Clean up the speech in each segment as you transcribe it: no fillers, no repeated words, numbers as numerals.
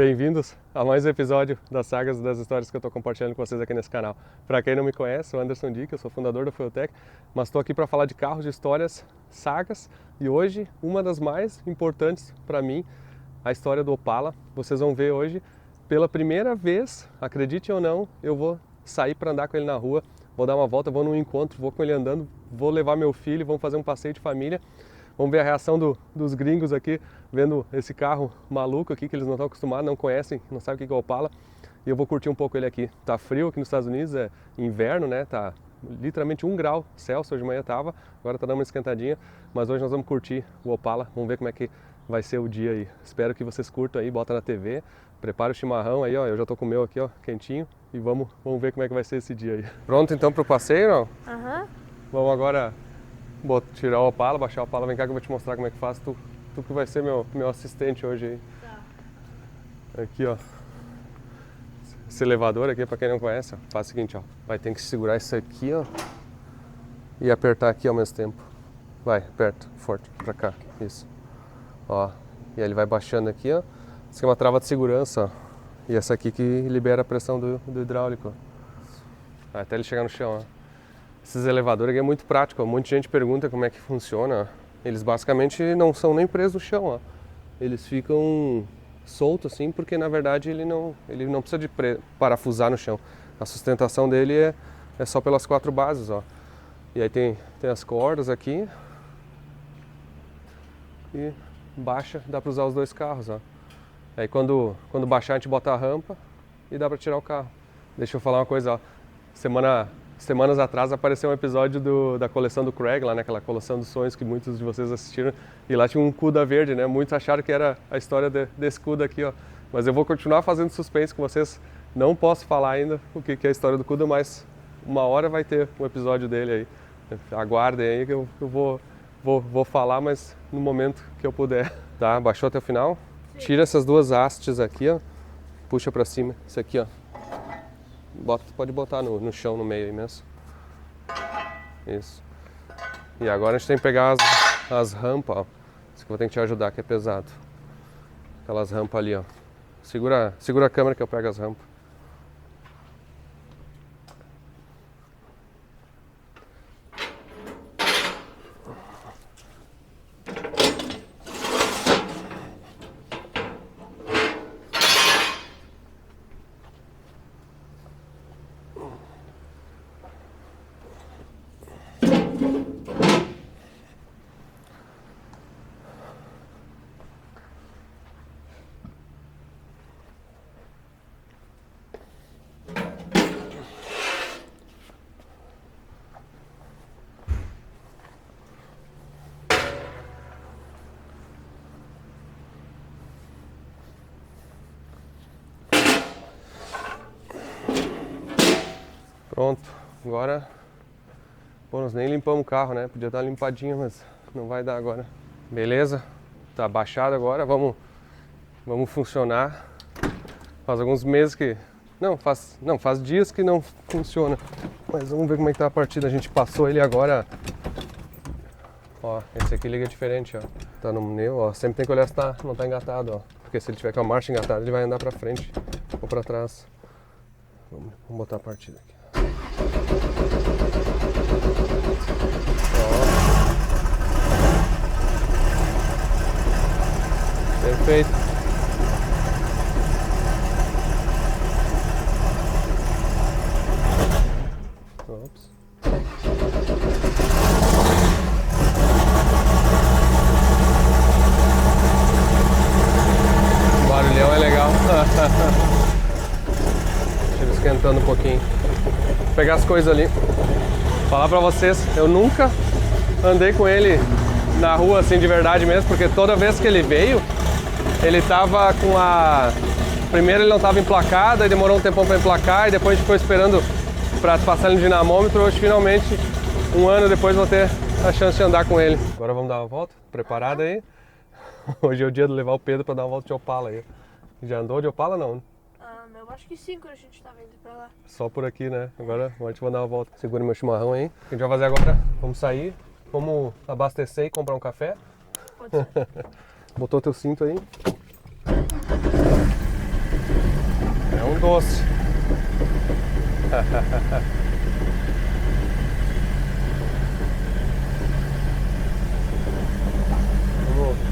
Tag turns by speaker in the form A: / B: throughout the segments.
A: Bem-vindos a mais um episódio das sagas e das histórias que eu estou compartilhando com vocês aqui nesse canal. Para quem não me conhece, sou Anderson Dick, eu sou fundador da Fueltech, mas estou aqui para falar de carros, de histórias, sagas, e hoje uma das mais importantes para mim, a história do Opala. Vocês vão ver hoje, pela primeira vez, acredite ou não, eu vou sair para andar com ele na rua, vou dar uma volta, vou num encontro, vou com ele andando, vou levar meu filho, vamos fazer um passeio de família. Vamos ver a reação dos gringos aqui, vendo esse carro maluco aqui, que eles não estão acostumados, não conhecem, não sabem o que é o Opala. E eu vou curtir um pouco ele aqui. Tá frio aqui nos Estados Unidos, é inverno, né? Tá literalmente 1 grau Celsius, hoje de manhã tava, agora tá dando uma esquentadinha. Mas hoje nós vamos curtir o Opala, vamos ver como é que vai ser o dia aí. Espero que vocês curtam aí, bota na TV, prepara o chimarrão aí, ó, eu já tô com o meu aqui, ó, quentinho. E vamos ver como é que vai ser esse dia aí. Pronto então pro passeio, não?
B: Aham.
A: Vamos agora tirar o Opala, baixar o Opala, vem cá que eu vou te mostrar como é que faz. Tu que vai ser meu assistente hoje aí. Tá. Aqui, ó. Esse elevador aqui, pra quem não conhece, ó, faz o seguinte, ó. Vai ter que segurar isso aqui, ó. E apertar aqui ao mesmo tempo. Vai, aperta, forte, pra cá, isso. Ó, e aí ele vai baixando aqui, ó. Isso aqui é uma trava de segurança, ó. E essa aqui que libera a pressão do hidráulico, ó. Até ele chegar no chão, ó. Esses elevadores aqui é muito prático, ó. Muita gente pergunta como é que funciona. Eles basicamente não são nem presos no chão, ó. Eles ficam soltos assim, porque na verdade ele não precisa de parafusar no chão. A sustentação dele é só pelas 4 bases, ó. E aí tem as cordas aqui. E baixa, dá para usar os 2 carros, ó. Aí quando baixar a gente bota a rampa e dá para tirar o carro. Deixa eu falar uma coisa, ó. Semanas atrás apareceu um episódio da coleção do Craig, lá naquela coleção dos sonhos que muitos de vocês assistiram. E lá tinha um Cuda verde, né? Muitos acharam que era a história desse Cuda aqui, ó. Mas eu vou continuar fazendo suspense com vocês. Não posso falar ainda o que é a história do Cuda, mas uma hora vai ter um episódio dele aí. Aguardem aí que eu vou falar, mas no momento que eu puder. Tá? Baixou até o final? Sim. Tira essas 2 hastes aqui, ó. Puxa pra cima. Isso aqui, ó. Pode botar no chão, no meio aí mesmo. Isso. E agora a gente tem que pegar as rampas, ó. Isso que eu vou ter que te ajudar, que é pesado. Aquelas rampas ali, ó. Segura a câmera que eu pego as rampas. Pronto, agora, pô, nós nem limpamos o carro, né? Podia estar limpadinho, mas não vai dar agora. Beleza, tá baixado agora, vamos funcionar. Faz alguns meses que, faz dias que não funciona, mas vamos ver como é que tá a partida. A gente passou ele agora, ó, esse aqui liga diferente, ó. Tá no neo, ó, sempre tem que olhar se não tá engatado, ó. Porque se ele tiver com a marcha engatada, ele vai andar pra frente ou pra trás. Vamos botar a partida aqui. Perfeito. Ops. O barulhão é legal. Deixa ele esquentando um pouquinho. Vou pegar as coisas ali. Falar pra vocês, eu nunca andei com ele na rua assim de verdade mesmo, porque toda vez que ele veio, ele tava com a... Primeiro ele não tava emplacado, aí demorou um tempão pra emplacar, e depois a gente ficou esperando pra passar ele no dinamômetro. Hoje finalmente, 1 ano depois, vou ter a chance de andar com ele. Agora vamos dar uma volta, preparado aí? Hoje é o dia de levar o Pedro pra dar uma volta de Opala aí. Já andou de Opala não?
B: Eu acho que sim, quando a gente tava indo pra lá.
A: Só por aqui, né? Agora a gente vai dar uma volta. Segura meu chimarrão aí. O que a gente vai fazer agora? Vamos sair, vamos abastecer e comprar um café.
B: Pode ser.
A: Botou teu cinto aí. doce.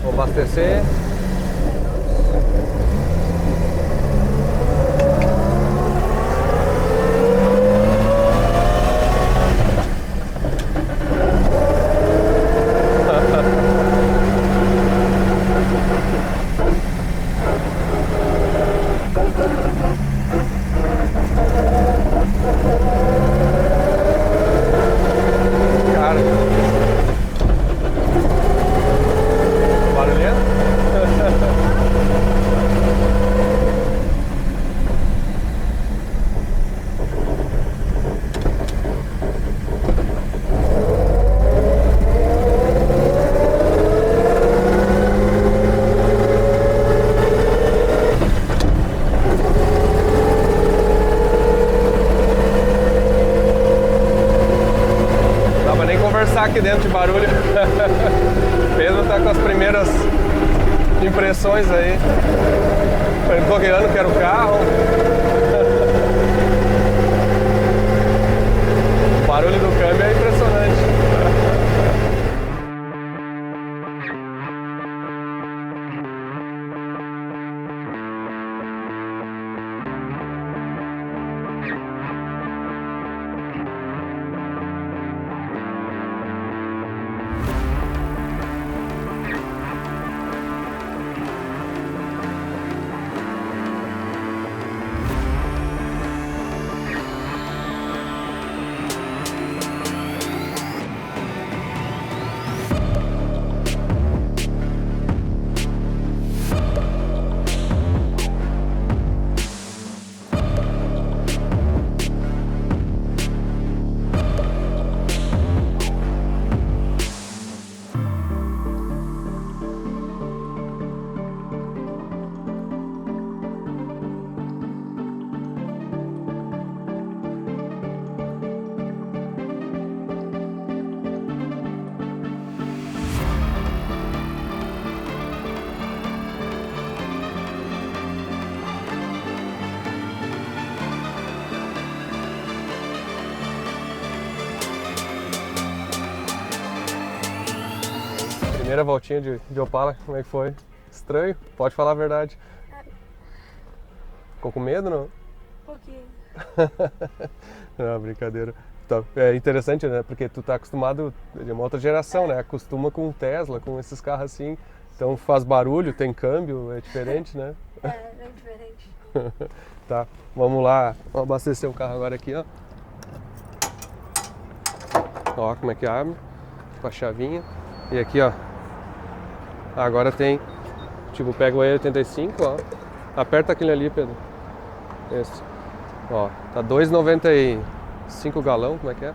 A: Vamos abastecer. Cara, barulhento? Não dá pra nem conversar aqui dentro de barulho. Pedro tá com as primeiras impressões aí. Perguntou que ano que era o carro. O barulho do câmbio é impressionante. Primeira voltinha de Opala, como é que foi? Estranho? Pode falar a verdade. Ficou com medo, não?
B: Um pouquinho.
A: Não, brincadeira. Tá, é interessante, né? Porque tu tá acostumado, de uma outra geração, né? Acostuma com Tesla, com esses carros assim. Então faz barulho, tem câmbio, é diferente, né?
B: É diferente.
A: Tá, vamos lá. Vamos abastecer o carro agora aqui, ó. Ó, como é que abre. Com a chavinha. E aqui, ó. Agora tem, tipo, pega o E85, ó. Aperta aquele ali, Pedro. Esse. Ó, tá 2,95 galão, como é que é?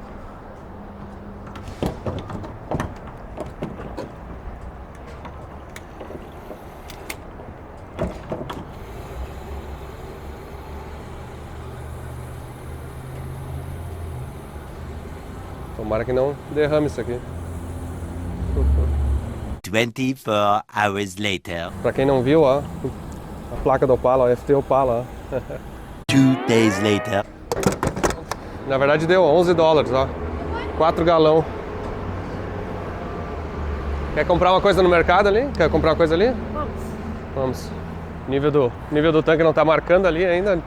A: Tomara que não derrame isso aqui.
C: 24 hours later.
A: Pra quem não viu, ó, a placa do Opala, ó, FT Opala, ó.
C: 2 days later.
A: Na verdade deu $11, ó. 4 galão. Quer comprar uma coisa no mercado ali? Quer comprar uma coisa ali?
B: Vamos.
A: Vamos. Nível do tanque não tá marcando ali ainda.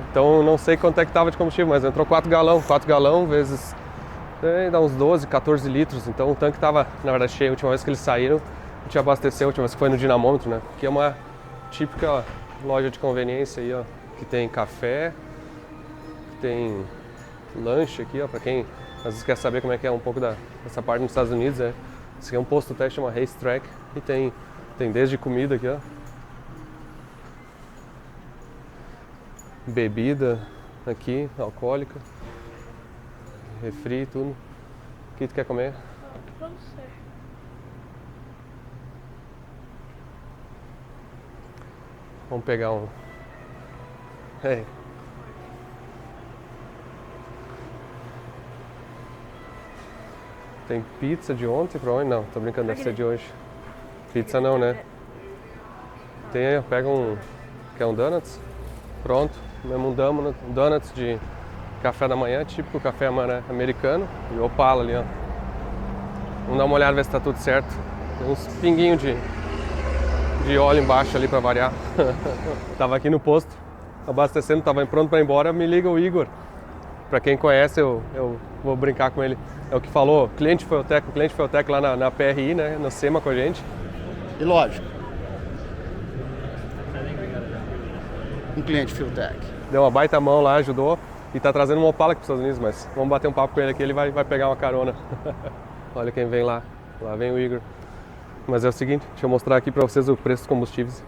A: Então não sei quanto é que tava de combustível, mas entrou 4 galão. 4 galão vezes... dá uns 12, 14 litros. Então o tanque tava, na verdade, cheio. A última vez que eles saíram, a gente abasteceu. A última vez que foi no dinamômetro, né? Que é uma típica loja de conveniência aí, ó. Que tem café, que tem lanche aqui, ó. Pra quem às vezes quer saber como é que é um pouco dessa parte nos Estados Unidos, né? Esse aqui é um posto teste, chama Racetrack. E tem desde comida aqui, ó. Bebida aqui, alcoólica. Refri, tudo. O que tu quer comer?
B: Vamos ser.
A: Vamos pegar um... Hey. Tem pizza de ontem pra onde? Não, tô brincando, deve ser de hoje. Pizza não, né? Tem aí, ó, pega um... Quer um donuts? Pronto, mesmo um donuts de café da manhã, típico café americano. E o Opala ali, ó. Vamos dar uma olhada, ver se tá tudo certo. Tem uns pinguinhos de óleo embaixo ali pra variar. Tava aqui no posto, abastecendo, tava pronto pra ir embora, me liga o Igor. Pra quem conhece, eu vou brincar com ele. É o que falou, o cliente foi o Tec lá na PRI, né, no SEMA com a gente.
D: E lógico, um cliente Fiotec.
A: Deu uma baita mão lá, ajudou. E tá trazendo uma Opala aqui pros Estados Unidos, mas vamos bater um papo com ele aqui, ele vai pegar uma carona. Olha quem vem lá. Lá vem o Igor. Mas é o seguinte, deixa eu mostrar aqui pra vocês o preço dos combustíveis.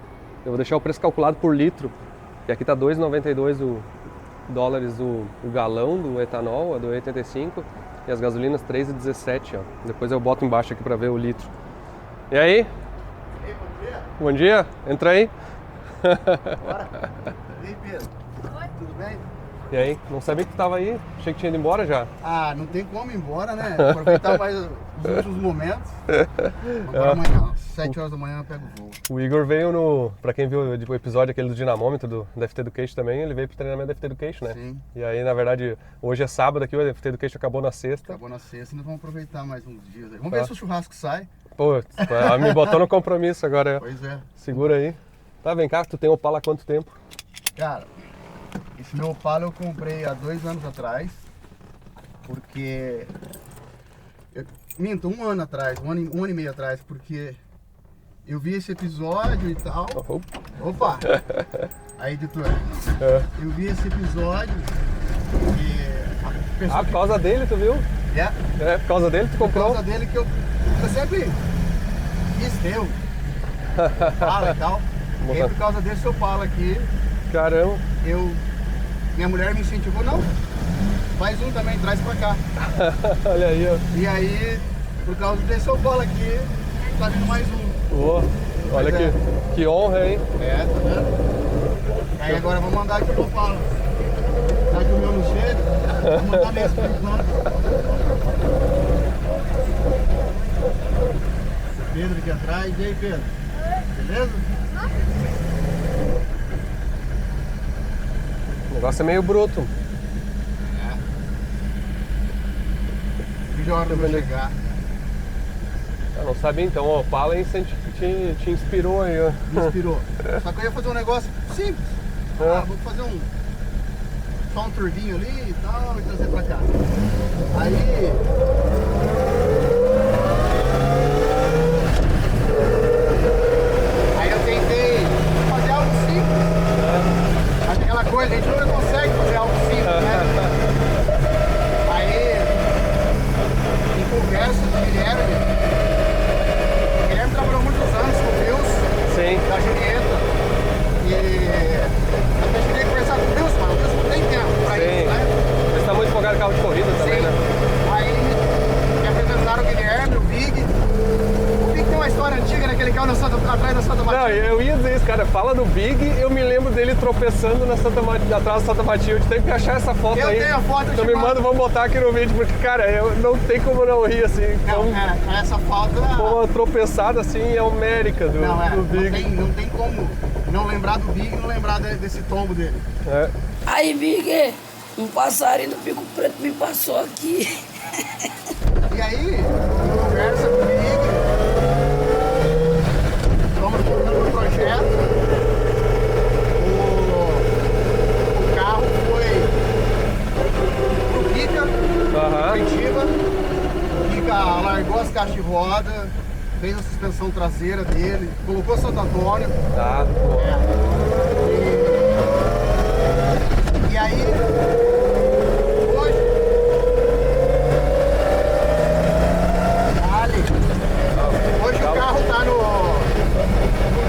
A: Eu vou deixar o preço calculado por litro. E aqui tá 2,92 dólares o galão do etanol, a do 85. E as gasolinas 3,17, ó. Depois eu boto embaixo aqui pra ver o litro. E aí?
D: Ei, bom dia.
A: Bom dia, entra aí.
D: Bora. E aí, Pedro?
B: Oi.
D: Tudo bem?
A: E aí? Não sabia que tu tava aí, achei que tinha ido embora já.
D: Ah, não tem como ir embora, né? Aproveitar mais os últimos momentos. Agora amanhã, 7 horas da manhã eu pego o voo.
A: O Igor veio pra quem viu o episódio aquele do dinamômetro da FT Education também, ele veio pro treinamento da FT Education, né?
D: Sim.
A: E aí, na verdade, hoje é sábado aqui, o FT Education acabou na sexta.
D: Acabou na sexta e nós vamos aproveitar mais uns dias aí. Vamos ver se o churrasco sai.
A: Pô, me botou no compromisso agora.
D: Pois é.
A: Segura aí. Tá, vem cá, tu tem Opala há quanto tempo?
D: Cara, esse meu Opala eu comprei há 2 anos atrás, porque... Minto, 1 ano atrás, um ano e meio atrás, porque eu vi esse episódio e tal. Opa! Aí, editor, eu vi esse episódio e a pessoa
A: Ah, por causa dele, tu viu? É, por causa dele tu
D: por
A: comprou?
D: causa dele que eu sempre quis ter o Opala e tal. E aí, por causa desse Opala aqui,
A: Caramba.
D: minha mulher me incentivou, não, faz um também, traz pra cá.
A: Olha aí, ó.
D: E aí, por causa desse Opala aqui, tá vindo mais um.
A: Ô, olha
D: Pois é.
A: que honra, hein?
D: É, tá vendo? Aí agora vamos mandar aqui pro Opala. Já que o meu não chega, vamos mandar nesse por enquanto. Pedro aqui atrás. E aí, Pedro? Beleza?
A: O negócio é meio bruto.
D: Veja a hora de eu chegar.
A: Eu não sabia, então o Opala te inspirou aí, ó.
D: Me inspirou. Só que eu ia fazer um negócio simples. Ah, vou fazer só um turvinho ali e tal e trazer pra cá. Aí eu tentei fazer algo simples. Mas aquela coisa, a gente nunca consegue fazer algo simples, né? Aí, em conversa com o Guilherme trabalhou muitos anos com o Wilson,
A: Sim.
D: da Julieta. E até cheguei a conversar com o Wilson, mas o Wilson não tem tempo pra
A: Sim.
D: isso, né?
A: Você tá muito focado em carro de corrida também,
D: Sim.
A: né?
D: Aí me apresentaram o Guilherme, o Big. O Big tem uma história antiga, né? Aquele carro atrás da Santa
A: Não,
D: Matilde.
A: eu ia dizer isso, cara. Fala do Big, eu me lembro dele tropeçando atrás da Santa Matilde. Tem que achar essa foto
D: Eu
A: aí.
D: tenho a foto, eu
A: Então
D: te
A: me
D: mando.
A: manda, vamos botar aqui no vídeo, porque, cara, eu não tem como não rir assim.
D: Não, essa falta.
A: Foi uma tropeçada assim homérica do Big.
D: Não tem como não lembrar do Big e não lembrar desse tombo dele.
A: É.
E: Aí, Big, um passarinho do bico preto me passou aqui.
D: E aí, conversa com o Big, vamos no projeto. O carro foi pro Kika,
A: Aham.
D: Curitiba. O Kika largou as caixas de roda, fez a suspensão traseira dele, colocou Santo Antônio.
A: Tá, pô.
D: E aí, hoje o carro tá no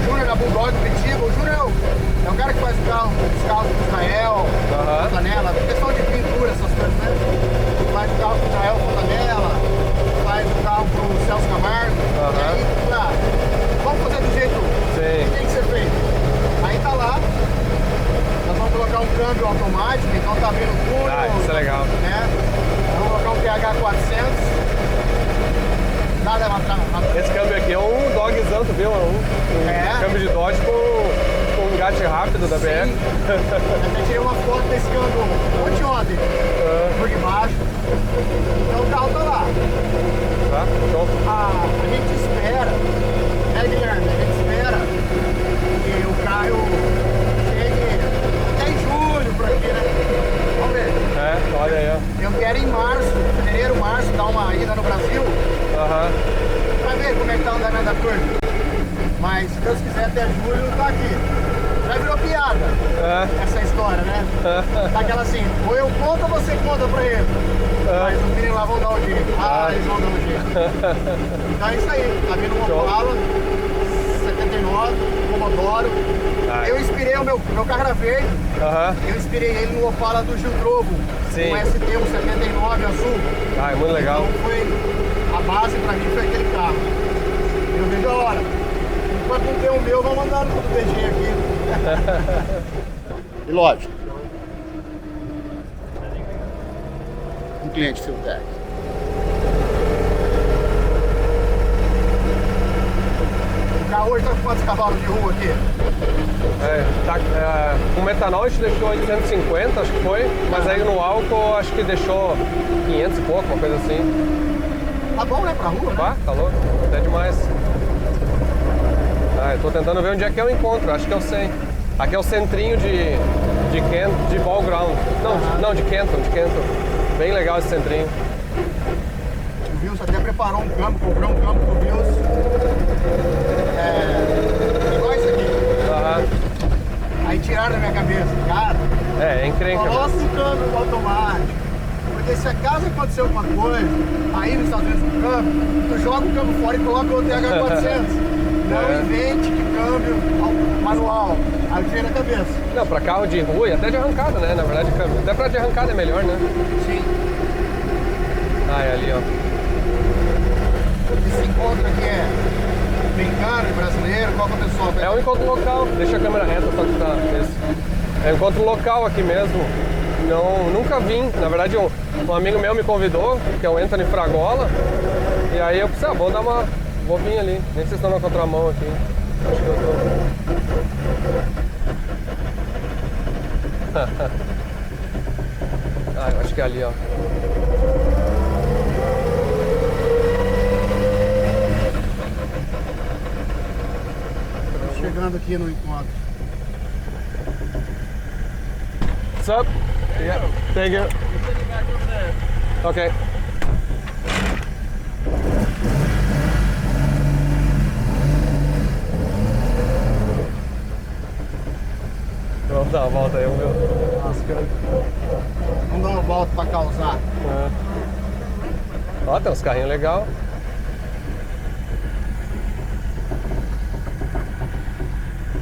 D: Júnior da Bulldog Curitiba. O Júnior é o cara que faz os carros do Israel,
A: Aham.
D: Fontanella, questão de pintura, essas coisas, né? Faz o carro pro Israel, Fontanella, faz o carro pro Celso Camargo.
A: Aham.
D: E aí, vamos fazer do jeito
A: Sim.
D: que tem que ser feito. Aí tá lá, nós vamos colocar um câmbio automático, então tá vindo tudo.
A: Ah, isso é legal.
D: Né? Vamos colocar um PH 400. Nada
A: Esse câmbio aqui é um Dodgezão, tu viu? Um
D: É.
A: câmbio de Dodge com engate rápido da BR.
D: Sim. Até tirei uma foto desse ontem, por debaixo. Então o carro tá lá.
A: Tá? Show.
D: A gente espera, né, Guilherme? A gente espera que o carro chegue até em julho, por aqui, né? Vamos ver.
A: É, olha aí, ó.
D: Eu quero em março, fevereiro, março, dar uma ida no Brasil
A: Aham.
D: pra ver como é que tá o andamento da coisa. Mas se Deus quiser, até julho tá aqui. Já virou piada essa história, né? Tá aquela assim, ou eu conto ou você conta pra ele. Mas os meninos lá vão dar o jeito. Eles vão dar o jeito. Então é isso aí, tá vindo uma Opala 79, Commodoro. Eu inspirei o meu carro era verde. Eu inspirei ele no Opala do Gil Drogo.
A: Sim.
D: Um ST, um 79 azul.
A: Ah, é muito legal.
D: Então foi, a base pra mim foi aquele carro. Eu vejo a hora. Enquanto não tem o meu, vou mandar no DG aqui. E lógico. Um cliente Filtec. O carro hoje tá com quantos cavalos de rua aqui?
A: Com metanol a gente deixou 850, acho que foi, mas aí no álcool acho que deixou 500 e pouco, uma coisa assim.
D: Tá bom, né, pra rua?
A: Tá, tá louco, até demais. Eu tô tentando ver onde é que é o encontro, acho que eu sei. Aqui é o centrinho de Ball Ground. Não, de Kenton. Bem legal esse centrinho.
D: O Wilson até preparou um campo, comprou um campo pro Wilson. Igual isso aqui. Aí tiraram da minha cabeça, cara.
A: É encrenca.
D: Coloca o câmbio automático. Porque se acaso acontecer alguma coisa, aí nos Estados Unidos no câmbio, tu joga o câmbio fora e coloca o TH400. Não invente de câmbio manual. Aí tira na cabeça.
A: Não, pra carro de rua e até de arrancada, né? Na verdade, câmbio. Até pra de arrancada é melhor, né?
D: Sim.
A: É ali, ó.
D: Esse encontro aqui é americano, brasileiro, qual que é o pessoal?
A: É um encontro local, deixa a câmera reta só que tá. Esse. É um encontro local aqui mesmo. Nunca vim. Na verdade, um amigo meu me convidou, que é o Anthony Fragola. E aí eu pensei, vou vir ali. Nem sei se estão na contramão aqui. Acho que eu tô. Eu acho que é ali, ó.
D: Chegando aqui no encontro.
A: What's up? Yeah, thank you. Okay. Vamos dar uma volta aí, vamos ver.
D: Vamos dar uma volta pra causar.
A: Ó, tem uns carrinhos legais.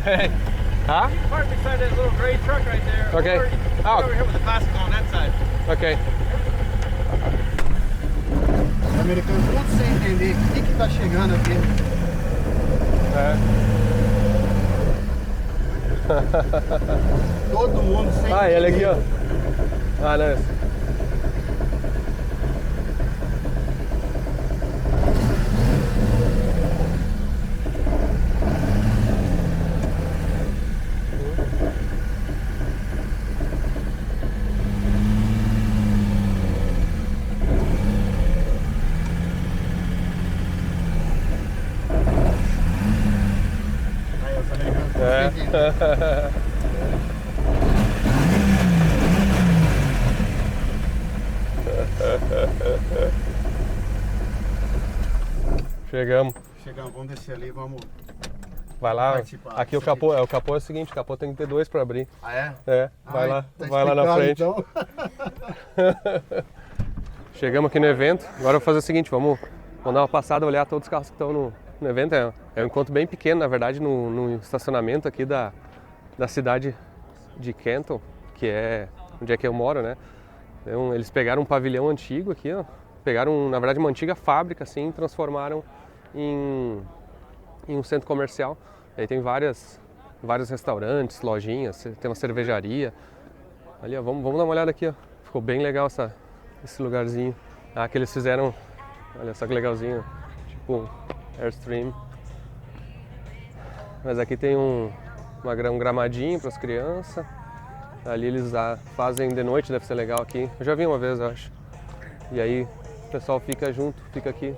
A: Hey. Huh?
F: Park beside that little gray truck right there.
A: Okay.
F: Over here with the classic on that side.
A: Ok.
D: Os americanos todos sem entender o que tá chegando aqui. Todo mundo sem entender.
A: Ele aqui, ó. Não.
D: Aí, os americanos todos sem entender.
A: Chegamos.
D: Vamos descer ali, vamos.
A: Vai lá.
D: Participar.
A: Aqui o capô é o seguinte, o capô tem que ter dois para abrir.
D: Ah, é?
A: Vai lá,
D: tá
A: vai lá na
D: explicado,
A: frente.
D: Então.
A: Chegamos aqui no evento. Agora eu vou fazer o seguinte, vamos dar uma passada, olhar todos os carros que estão no evento. É um encontro bem pequeno, na verdade, no estacionamento aqui da cidade de Kenton, que é onde é que eu moro, né? Então, eles pegaram um pavilhão antigo aqui, ó. Pegaram, na verdade, uma antiga fábrica, assim, e transformaram em um centro comercial. Aí tem vários restaurantes, lojinhas, tem uma cervejaria. Ali, ó, vamos dar uma olhada aqui, ó. Ficou bem legal esse lugarzinho. Que eles fizeram, olha só que legalzinho, tipo Airstream. Mas aqui tem um um gramadinho para as crianças. Ali eles fazem de noite, deve ser legal aqui. Eu já vi uma vez, eu acho. E aí o pessoal fica junto, fica aqui.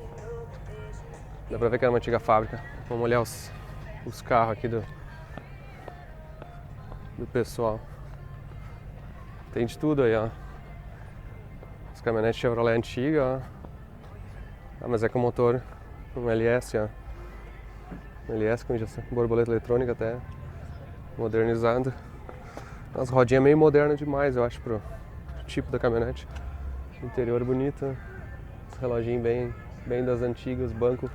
A: Dá pra ver que era uma antiga fábrica. Vamos olhar os carros aqui do pessoal. Tem de tudo aí, ó. As caminhonetes Chevrolet antiga, ó. Ah, mas é com motor, um LS, ó. LS com injeção, borboleta eletrônica até, modernizado. As rodinhas meio modernas demais, eu acho, pro tipo da caminhonete. Interior bonito, reloginho bem das antigas, banco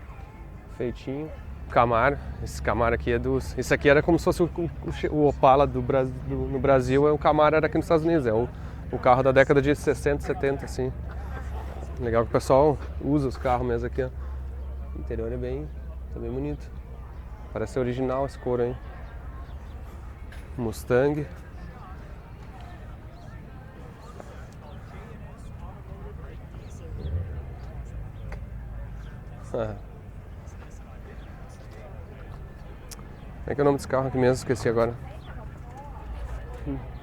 A: feitinho. Camaro, esse Camaro aqui é dos... Esse aqui era como se fosse o Opala no Brasil, o Camaro era aqui nos Estados Unidos, é o carro da década de 60, 70, assim. Legal que o pessoal usa os carros mesmo aqui, ó. O interior é bem bonito. Parece ser original esse couro aí. Mustang. É que é o nome desse carro aqui mesmo, esqueci agora.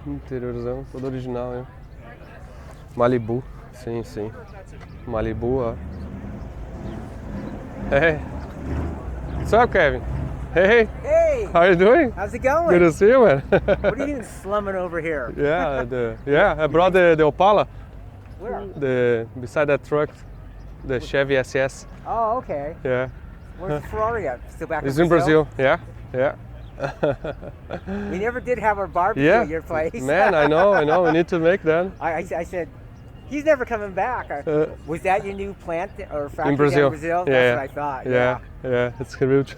A: Interiorzão, todo original, hein? Malibu, sim. Malibu, ó. Hey. What's up, Kevin? Hey.
G: Hey,
A: How you doing?
G: how's it going?
A: Good to see you, man.
G: What are you doing slumming over here?
A: Yeah, I brought the Opala.
G: Where?
A: Beside that truck, the Chevy SS.
G: Oh, okay.
A: Yeah.
G: Where's the Ferrari at? Still back
A: It's
G: in
A: in Brazil. Yeah.
G: We never did have our barbecue
A: Yeah.
G: at your place.
A: Man, I know. We need to make that.
G: I said, he's never coming back. Was that your new plant or factory
A: In Brazil.
G: down in Brazil?
A: Yeah.
G: That's what I thought.
A: Yeah, it's huge.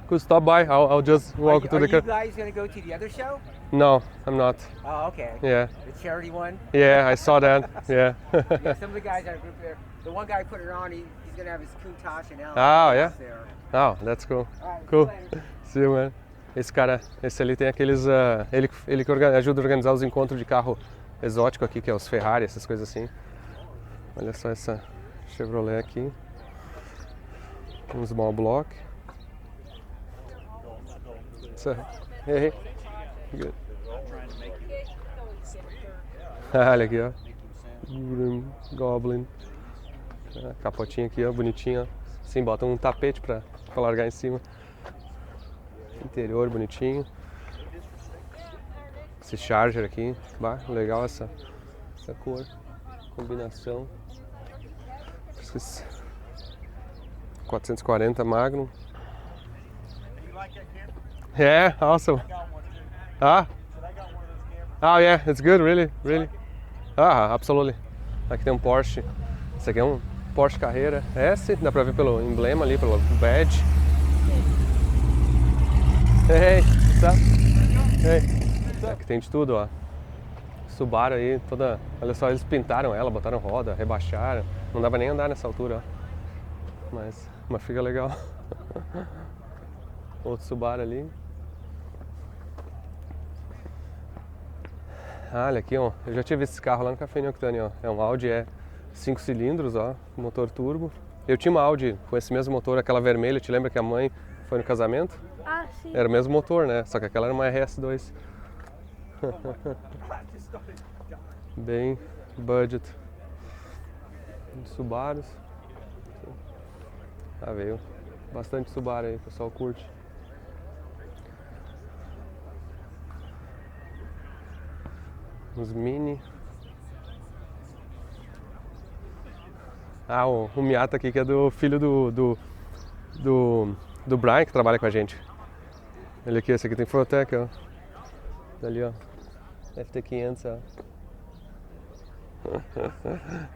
A: Could stop by. I'll just walk
G: Are
A: to the
G: you
A: car.
G: guys going to go to the other show?
A: No, I'm not.
G: Oh, okay.
A: Yeah,
G: The charity one?
A: I saw that. Yeah.
G: Yeah, some of the guys in our group there. The one guy put it on, he's going to have his Countach and L.
A: Oh, yeah?
G: There.
A: Oh, that's cool.
G: All right,
A: Cool.
G: see you later.
A: See you, man. Esse ali tem aqueles... ele que ajuda a organizar os encontros de carro exótico aqui, que é os Ferrari, essas coisas assim. Olha só essa Chevrolet aqui. Um small block. So, hey. Good. Olha aqui, ó. Goblin. Capotinha aqui, ó, bonitinha. Sim, bota um tapete pra largar em cima. Interior bonitinho. Esse Charger aqui, bah, legal essa cor, combinação. 440 Magnum. Yeah, awesome. Oh yeah, it's good, really. Absolutely. Aqui tem um Porsche. Esse aqui é um Porsche Carrera S, dá pra ver pelo emblema ali, pelo badge. Hey, what's up? Hey. Aqui tem de tudo, ó. Subaru aí, toda... Olha só, eles pintaram ela, botaram roda, rebaixaram. Não dava nem andar nessa altura, ó. Mas fica legal. Outro Subaru ali. Olha aqui, ó. Eu já tive esse carro lá no Café Octane, ó. É um Audi 5 cilindros, ó. Motor turbo. Eu tinha uma Audi com esse mesmo motor, aquela vermelha. Te lembra que a mãe foi no casamento?
B: Ah, sim.
A: Era o mesmo motor, né? Só que aquela era uma RS2. Bem budget. Subarus. Ah, veio bastante Subaru aí, o pessoal curte. Uns Mini. Ah, o Miata aqui que é do filho do Brian, que trabalha com a gente. Ele aqui, esse aqui tem Fortec, ó. Ali, ó. FT500, ó.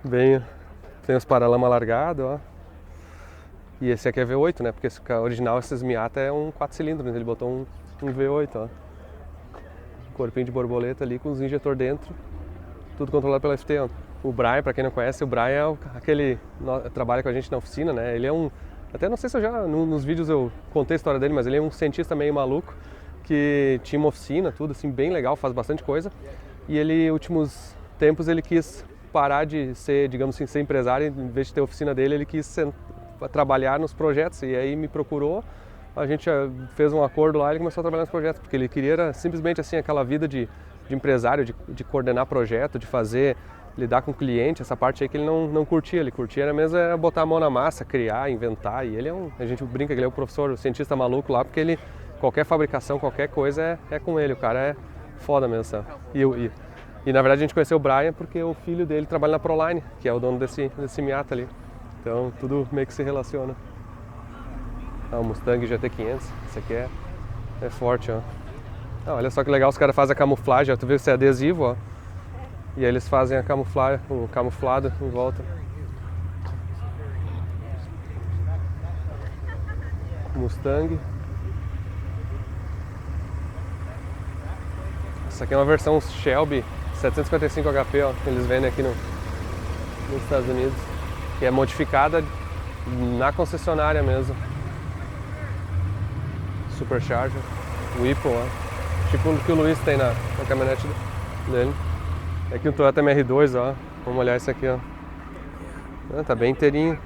A: Bem, tem os paralamas largados, ó. E esse aqui é V8, né? Porque esse original, esses Miata é um 4 cilindros, né? Ele botou um V8, ó. Corpinho de borboleta ali com os injetor dentro. Tudo controlado pela FT, ó. O Brian, pra quem não conhece, o Brian é aquele... trabalha com a gente na oficina, né? Ele é um... Até não sei se eu já, nos vídeos eu contei a história dele, mas ele é um cientista meio maluco que tinha uma oficina, tudo assim, bem legal, faz bastante coisa. E ele, últimos tempos, ele quis parar de ser, digamos assim, ser empresário. Em vez de ter a oficina dele, ele quis trabalhar nos projetos. E aí me procurou a gente fez um acordo lá e ele começou a trabalhar nos projetos, porque ele queria era simplesmente assim aquela vida de empresário, de coordenar projeto, de fazer, lidar com cliente, essa parte aí que ele não curtia. Ele curtia era mesmo botar a mão na massa, criar, inventar. E ele a gente brinca que ele é o professor, o cientista maluco lá, porque ele, qualquer fabricação, qualquer coisa é com ele. O cara é foda mesmo, sabe? E na verdade a gente conheceu o Brian porque o filho dele trabalha na Proline, que é o dono desse Miata ali. Então tudo meio que se relaciona. O Mustang GT500, esse aqui é forte, ó. Olha só que legal, os caras fazem a camuflagem, ó. Tu vê que isso é adesivo, ó. E aí eles fazem o camuflado em volta. Mustang. Essa aqui é uma versão Shelby 755 HP, ó, que eles vendem aqui nos Estados Unidos. Que é modificada na concessionária mesmo. Supercharger, Whipple, ó. Tipo o que o Luiz tem na caminhonete dele. Aqui um Toyota MR2, ó. Vamos olhar isso aqui, ó. Tá bem inteirinho.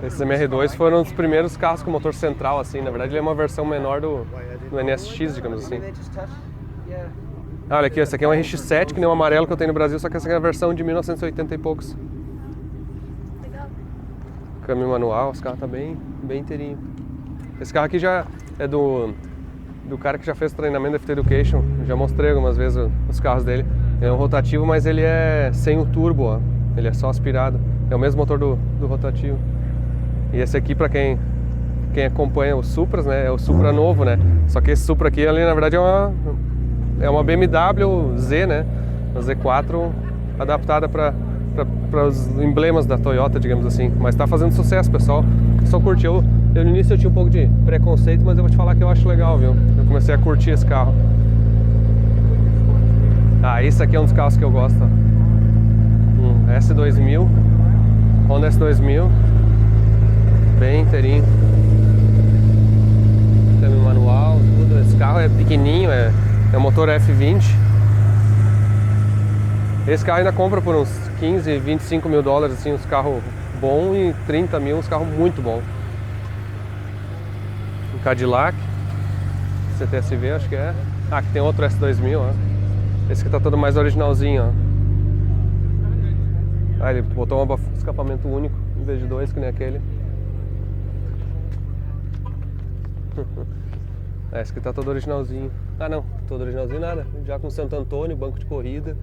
A: Esses MR2 foram os primeiros carros com motor central, assim. Na verdade, ele é uma versão menor do NSX, digamos assim. Olha aqui, esse aqui é um RX-7, que nem o amarelo que eu tenho no Brasil, só que essa aqui é a versão de 1980 e poucos. Câmbio manual, esse carro tá bem inteirinho. Esse carro aqui já é do cara que já fez treinamento da FT Education. Já mostrei algumas vezes os carros dele. É um rotativo, mas ele é sem o turbo, ó. Ele é só aspirado. É o mesmo motor do rotativo. E esse aqui, pra quem acompanha os Supras, né, é o Supra novo, né? Só que esse Supra aqui, ali, na verdade, é uma BMW Z, né? Uma Z4 adaptada para os emblemas da Toyota, digamos assim. Mas tá fazendo sucesso, pessoal. Só curtiu. No início eu tinha um pouco de preconceito, mas eu vou te falar que eu acho legal, viu? Eu comecei a curtir esse carro. Esse aqui é um dos carros que eu gosto. S2000, Honda S2000, bem inteirinho. Câmbio manual, tudo. Esse carro é pequenininho, é motor F20. Esse carro ainda compra por uns 15, 25 mil dólares, assim, uns carros bons, e 30 mil, uns carros muito bons. Um Cadillac, CTSV, acho que é. Aqui tem outro S2000, ó. Esse aqui tá todo mais originalzinho, ó. Ele botou um escapamento único, em vez de dois, que nem aquele. Esse aqui tá todo originalzinho. Não, todo originalzinho nada. Já com Santo Antônio, banco de corrida.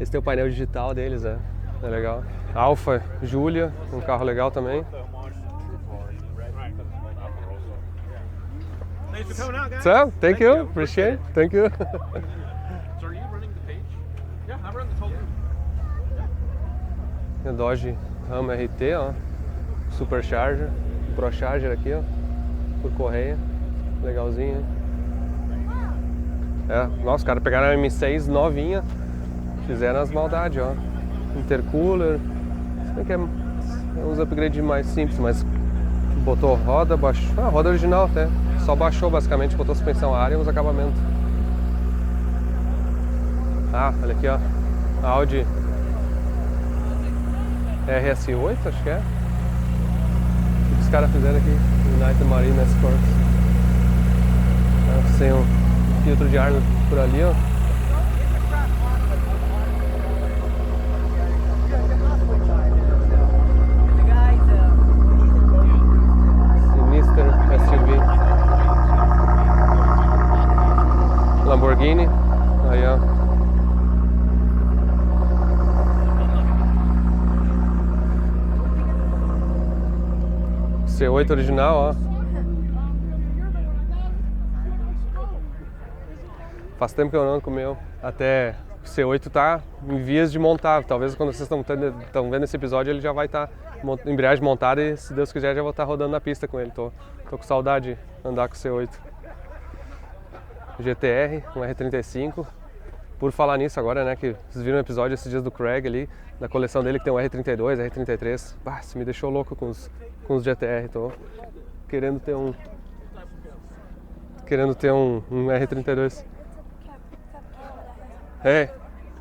A: Esse tem o painel digital deles, é legal. Alfa Giulia, um carro legal também.
F: Thanks for coming out, guys.
A: So, thank you, appreciate it, thank you.
F: So are you running the page? Yeah, I run the total.
A: Dodge Ram RT, ó. Supercharger, ProCharger aqui, ó. Por correia, legalzinho, hein? Nossa, os caras pegaram a M6 novinha, fizeram as maldades, ó. Intercooler, se bem que é uns upgrades mais simples, mas botou roda, baixou, roda original até, só baixou basicamente, botou suspensão área e uns acabamentos. Olha aqui, ó, Audi RS8, acho que é. O que os caras fizeram aqui? United Marine Escorts. Sem um filtro de ar por ali, ó. Sinister SUV. Lamborghini. Aí, ó. C8 original, ó. Faz tempo que eu não ando com o meu. Até o C8 tá em vias de montar. Talvez quando vocês estão vendo esse episódio ele já vai estar embreagem montada e, se Deus quiser, já vou estar rodando na pista com ele. Tô com saudade de andar com o C8. GTR, um R35. Por falar nisso agora, né, que vocês viram o episódio esses dias do Craig ali, da coleção dele que tem um R32, R33. Isso me deixou louco com os GTR. Tô querendo ter um R32.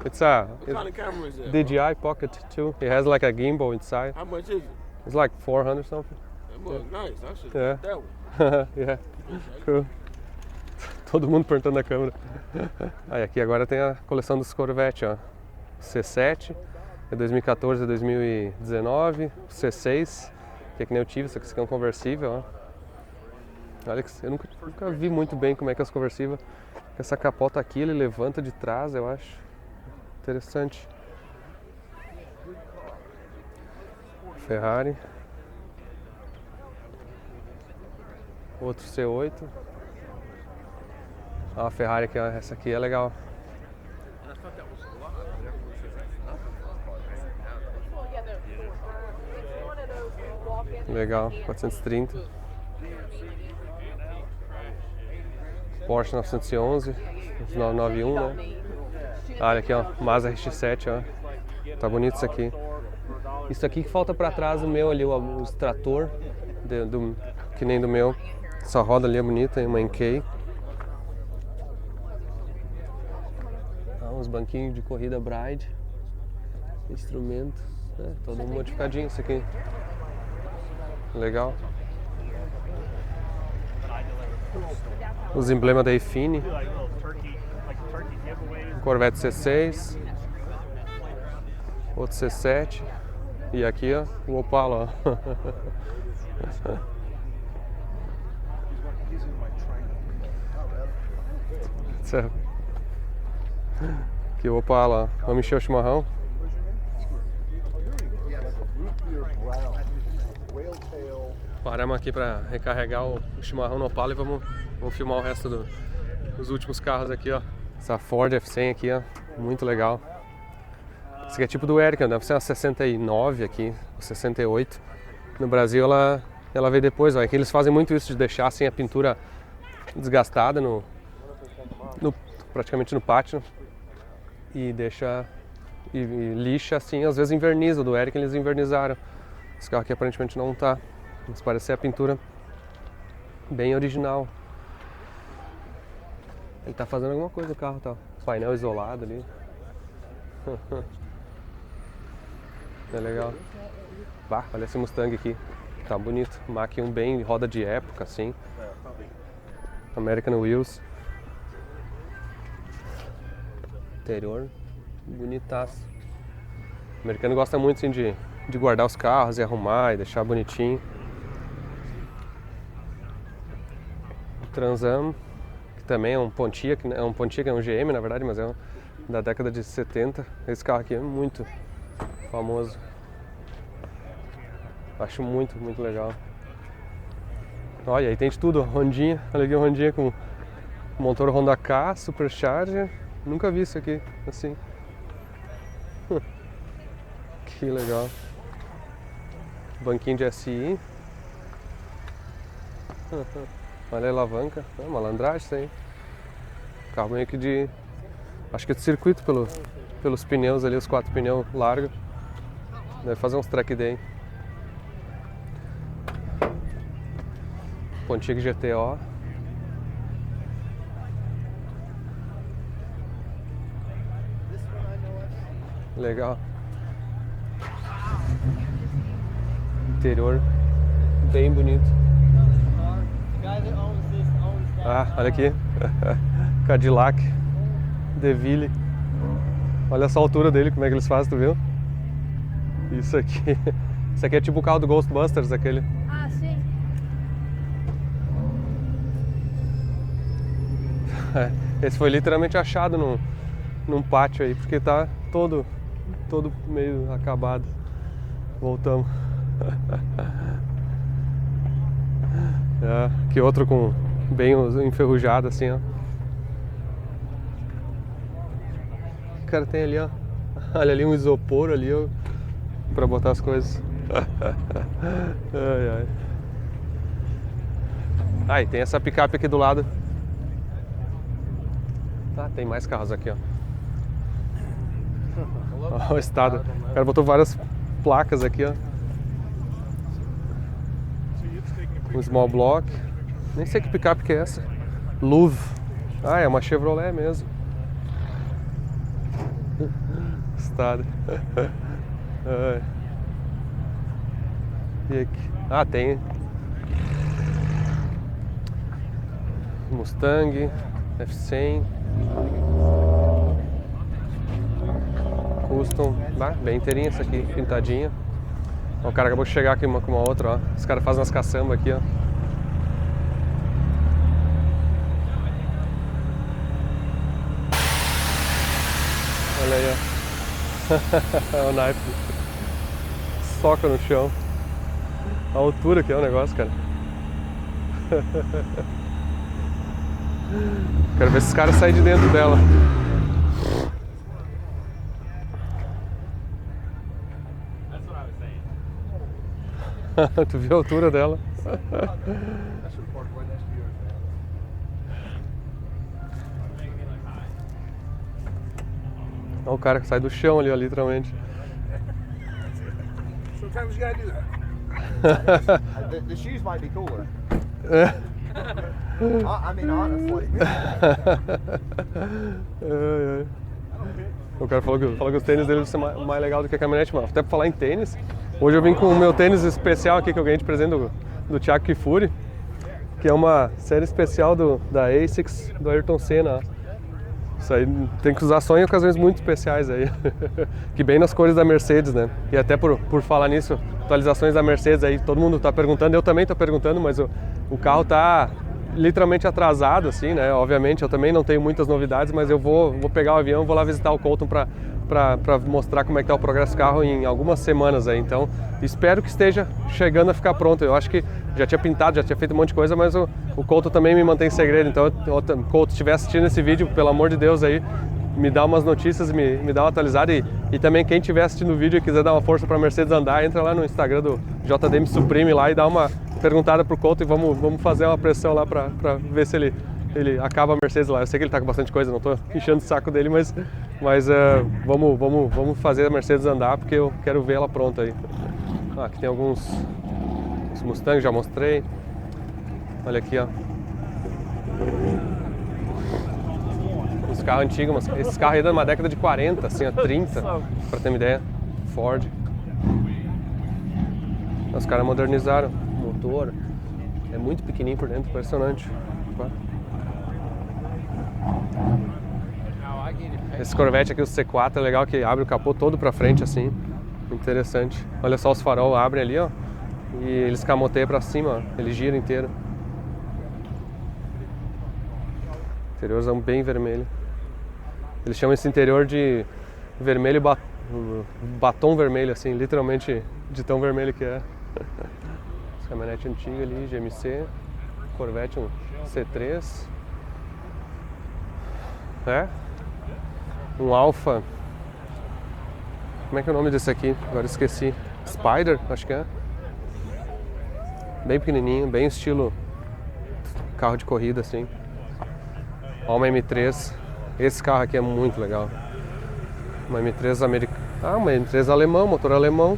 A: It's a
H: What kind of camera is that?
A: DJI Pocket 2. It has like a gimbal inside.
H: How much is it?
A: It's like 400 something.
H: That looks nice. I should
A: Yeah.
H: get that one.
A: Yeah. Cool. Todo mundo perguntando na câmera. Aí aqui agora tem a coleção dos Corvette, ó. C7, é 2014 a 2019. C6, que é que nem eu tive, só que esse aqui é um conversível, ó. Olha que eu nunca vi muito bem como é que é os conversíveis. Essa capota aqui, ele levanta de trás, eu acho. Interessante. Ferrari. Outro C8. Ah, a Ferrari aqui, ó. Essa aqui é legal. Legal, 430. Porsche 911, 991, né? Olha aqui, ó, Mazda RX-7, ó. Tá bonito isso aqui. Isso aqui que falta pra trás do meu ali, o extrator, que nem do meu. Essa roda ali é bonita, uma Enkei. Uns banquinhos de corrida Bride. Instrumento, né? Todo modificadinho isso aqui. Legal. Os emblemas da Efine. Corvette C6. Outro C7. E aqui, ó, o Opala, ó. Aqui o Opala, ó. Vamos encher o chimarrão. Paramos aqui para recarregar o chimarrão no Opala e vamos filmar o resto dos últimos carros aqui, ó. Essa Ford F100 aqui, ó, muito legal. Esse aqui é tipo do Eric, deve ser uma 69 aqui, 68. No Brasil ela veio depois, ó. Aqui eles fazem muito isso de deixar assim a pintura desgastada praticamente no pátio e deixa e lixa assim, às vezes inverniza. O do Eric eles invernizaram. Esse carro aqui aparentemente não tá. Mas parece ser a pintura bem original. Ele tá fazendo alguma coisa no carro, tá? Painel isolado ali. É legal. Bah, olha esse Mustang aqui. Tá bonito. Mach 1 bem roda de época, assim. American Wheels. Interior. Bonitaço. O americano gosta muito assim, de guardar os carros e arrumar e deixar bonitinho. Transam, que também é um Pontiac, é um GM na verdade, mas é da década de 70. Esse carro aqui é muito famoso. Acho muito, muito legal. Olha, aí tem de tudo, Hondinha. Olha aqui, Hondinha com motor Honda K, Supercharger. Nunca vi isso aqui, assim. Que legal. Banquinho de SI. Olha a alavanca, malandragem isso aí. Carro meio que de... acho que é de circuito pelos pneus ali, os 4 pneus largos. Deve fazer uns track day. Pontiac GTO. Legal. Interior bem bonito. Ah, olha aqui. Cadillac DeVille. Olha só a altura dele, como é que eles fazem, tu viu? Isso aqui. Isso aqui é tipo o carro do Ghostbusters, aquele.
B: Ah, sim.
A: Esse foi literalmente achado num pátio aí, porque tá todo meio acabado. Voltamos. Aqui outro com bem enferrujado assim, ó. O cara tem ali, ó. Olha ali um isopor ali, ó, pra botar as coisas. Ai, ai. Ah, e tem essa picape aqui do lado. Tá, tem mais carros aqui, ó. Olha o estado. O cara botou várias placas aqui, ó. Um small block. Nem sei que picape que é essa. Louvre. Ah, é uma Chevrolet mesmo. Estado. Ai. E aqui? Ah, tem Mustang, F100, Custom, bem inteirinha essa aqui, pintadinha. Ó, o cara acabou de chegar aqui com uma outra, ó. Os caras fazem umas caçambas aqui, ó. Olha aí, ó. O naipe. Soca no chão. A altura que é o negócio, cara. Quero ver se esses caras saem de dentro dela. Tu viu a altura dela? Olha o cara que sai do chão ali, ó, literalmente.
H: Sometimes you gotta do that. The shoes might be cooler. I mean, honestly.
A: O cara falou que os tênis dele vão ser mais legal do que a caminhonete, mas até pra falar em tênis, hoje eu vim com o meu tênis especial aqui que eu ganhei de presente do Thiago Kifuri, que é uma série especial da ASICS do Ayrton Senna. Isso aí tem que usar só em ocasiões muito especiais aí, que bem nas cores da Mercedes, né? E até por falar nisso, atualizações da Mercedes aí, todo mundo tá perguntando, eu também tô perguntando, mas o carro tá literalmente atrasado, assim, né? Obviamente, eu também não tenho muitas novidades, mas eu vou pegar o avião, vou lá visitar o Colton para mostrar como é que tá o progresso do carro em algumas semanas aí. Então, espero que esteja chegando a ficar pronto. Eu acho que já tinha pintado, já tinha feito um monte de coisa, mas o Colton também me mantém segredo. Então, Colton, se estiver assistindo esse vídeo, pelo amor de Deus aí, me dá umas notícias, me dá uma atualizada e também quem estiver assistindo o vídeo e quiser dar uma força para a Mercedes andar, entra lá no Instagram do JDM Supreme lá e dá uma perguntada pro Colton e vamos fazer uma pressão lá para ver se ele acaba a Mercedes lá. Eu sei que ele tá com bastante coisa, não tô enchendo o saco dele, mas vamos fazer a Mercedes andar porque eu quero ver ela pronta aí. Ah, aqui tem alguns Mustang, já mostrei. Olha aqui, ó. Os carros antigos, mas esses carros aí de uma década de 40, assim, ó, 30, pra ter uma ideia. Ford. Os caras modernizaram o motor. É muito pequenininho por dentro, impressionante. Esse Corvette aqui, o C4, é legal que abre o capô todo pra frente, assim. Interessante. Olha só, os farol abrem ali, ó. E eles escamoteiam pra cima, ó. Ele gira inteiro. Interiorzão bem vermelho. Eles chamam esse interior de vermelho batom vermelho, assim, literalmente de tão vermelho que é. Caminhonete antiga ali, GMC. Corvette, um C3. É. Um Alfa. Como é que é o nome desse aqui? Agora esqueci. Spider, acho que é. Bem pequenininho, bem estilo carro de corrida, assim. Ó, uma M3. Esse carro aqui é muito legal. Uma M3 americana. Ah, uma M3 alemão, motor alemão.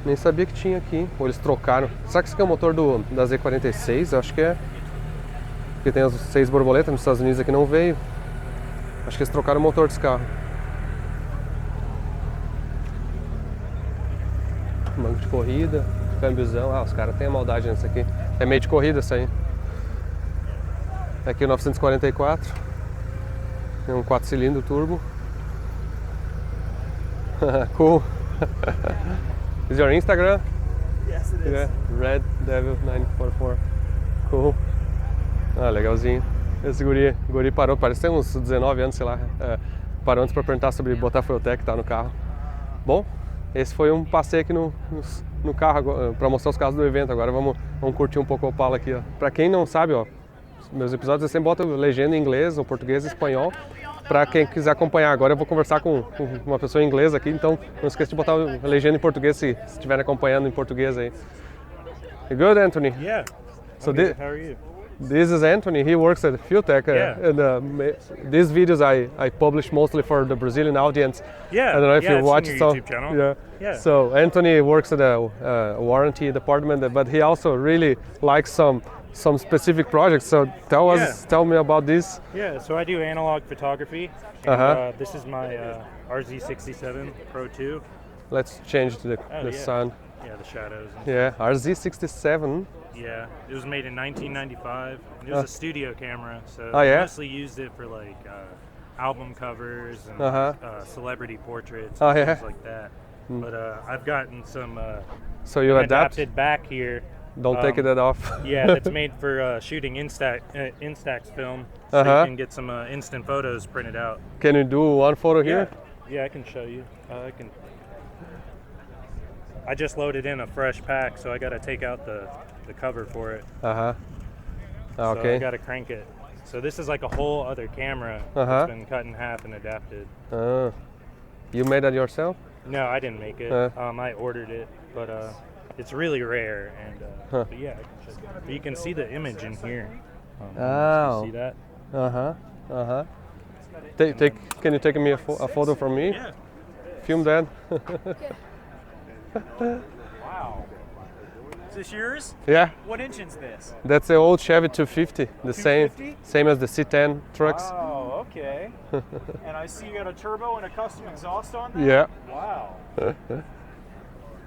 A: Nem sabia que tinha aqui. Ou eles trocaram. Será que esse aqui é o motor da Z46? Eu acho que é. Porque tem as 6 borboletas nos Estados Unidos aqui, não veio. Acho que eles trocaram o motor desse carro. Banco de corrida, câmbiozão. Ah, os caras têm a maldade nessa aqui. É meio de corrida essa aí. Aqui o 944. Tem um 4 cilindros turbo. Cool. Is your Instagram?
H: Yes, it is.
A: Yeah. Red Devil 944. Cool. Ah, legalzinho. Esse guri parou, parece ter uns 19 anos, sei lá. Parou antes pra perguntar sobre botar Fueltech, tá no carro. Bom, esse foi um passeio aqui no carro para mostrar os carros do evento. Agora vamos curtir um pouco o Opala aqui, ó. Para quem não sabe, ó, meus episódios eu sempre boto legenda em inglês, ou português e espanhol, para quem quiser acompanhar. Agora eu vou conversar com uma pessoa inglesa aqui, então não esqueça de botar a legenda em português se estiverem acompanhando em português aí. You good, Anthony?
F: Yeah.
A: So
F: How are you?
A: This is Anthony. He works at Fueltech,
F: Yeah.
A: and these videos I publish mostly for the Brazilian audience.
F: Yeah.
A: I don't know if
F: yeah,
A: you
F: it's
A: watch
F: in your
A: some.
F: YouTube channel.
A: Yeah.
F: Yeah.
A: So Anthony works at a warranty department, but he also really likes some some specific projects. So tell me about this.
I: Yeah, so I do analog photography. And,
A: Uh-huh.
I: this is my RZ67 Pro 2.
A: Let's change the
I: yeah.
A: sun.
I: Yeah, the shadows.
A: Yeah, RZ67.
I: Yeah, it was made in 1995. It was a studio camera, so
A: Oh, yeah?
I: I mostly used it for like album covers and celebrity portraits,
A: Oh,
I: and
A: yeah?
I: things like that. But I've gotten some
A: So you adapt?
I: adapted back here.
A: Don't take it off.
I: Yeah, that's made for shooting Instax film, so you can get some instant photos printed out.
A: Can you do one photo here?
I: Yeah, I can show you. I just loaded in a fresh pack, so I got to take out the cover for it.
A: Uh-huh.
I: So I
A: Okay.
I: got to crank it. So this is like a whole other camera that's been cut in half and adapted.
A: You made that yourself?
I: No, I didn't make it. I ordered it, but it's really rare. And but yeah, you can see the image in here.
A: Oh.
I: You see that?
A: Uh-huh. Can you take me a photo from me?
I: Yeah.
A: Film that.
F: Wow. Is this yours?
A: Yeah.
F: What engine's this?
A: That's the old Chevy 250. The
F: 250?
A: same as the C10 trucks.
F: Oh, okay. And I see you got a turbo and a custom exhaust on that?
A: Yeah.
F: Wow.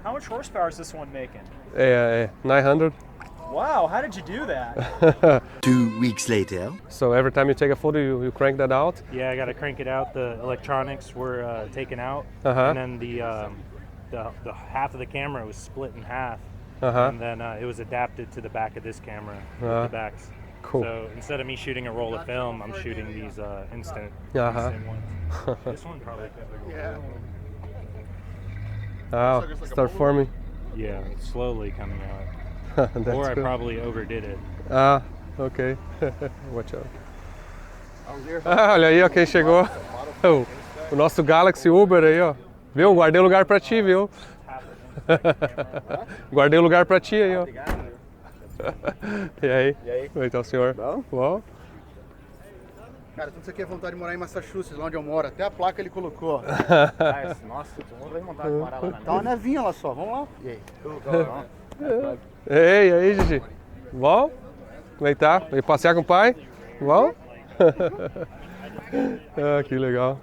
F: How much horsepower is this one making?
A: 900.
F: Wow, how did you do that?
C: 2 weeks later.
A: So every time you take a photo, you crank that out?
I: Yeah, I got to crank it out. The electronics were taken out,
A: Uh-huh.
I: and then the half of the camera was split in half,
A: Uh-huh.
I: and then it was adapted to the back of this camera, the backs.
A: Cool.
I: So instead of me shooting a roll of film, I'm shooting these instant ones. This one probably could.
D: Yeah.
A: Oh, start forming.
I: Yeah, it's slowly coming out.
A: That's
I: Or I
A: good.
I: probably overdid it.
A: Ah, ok. Watch out. Ah, olha aí, ó, quem chegou. O nosso Galaxy Uber aí, ó. Viu? Guardei lugar pra ti, viu? Guardei lugar pra ti aí, ó. E aí?
D: E aí?
A: Como é que tá o senhor?
D: Bom?
A: Bom?
D: Cara, tudo isso aqui é vontade de morar em Massachusetts, lá onde eu moro. Até a placa ele colocou.
H: Nossa, tô com vontade de morar lá na
D: Tá uma nevinha lá só, vamos lá. E aí?
A: Ei, e aí, Gigi? Bom? Como é que tá? Veio passear com o pai? Bom? Ah, que legal.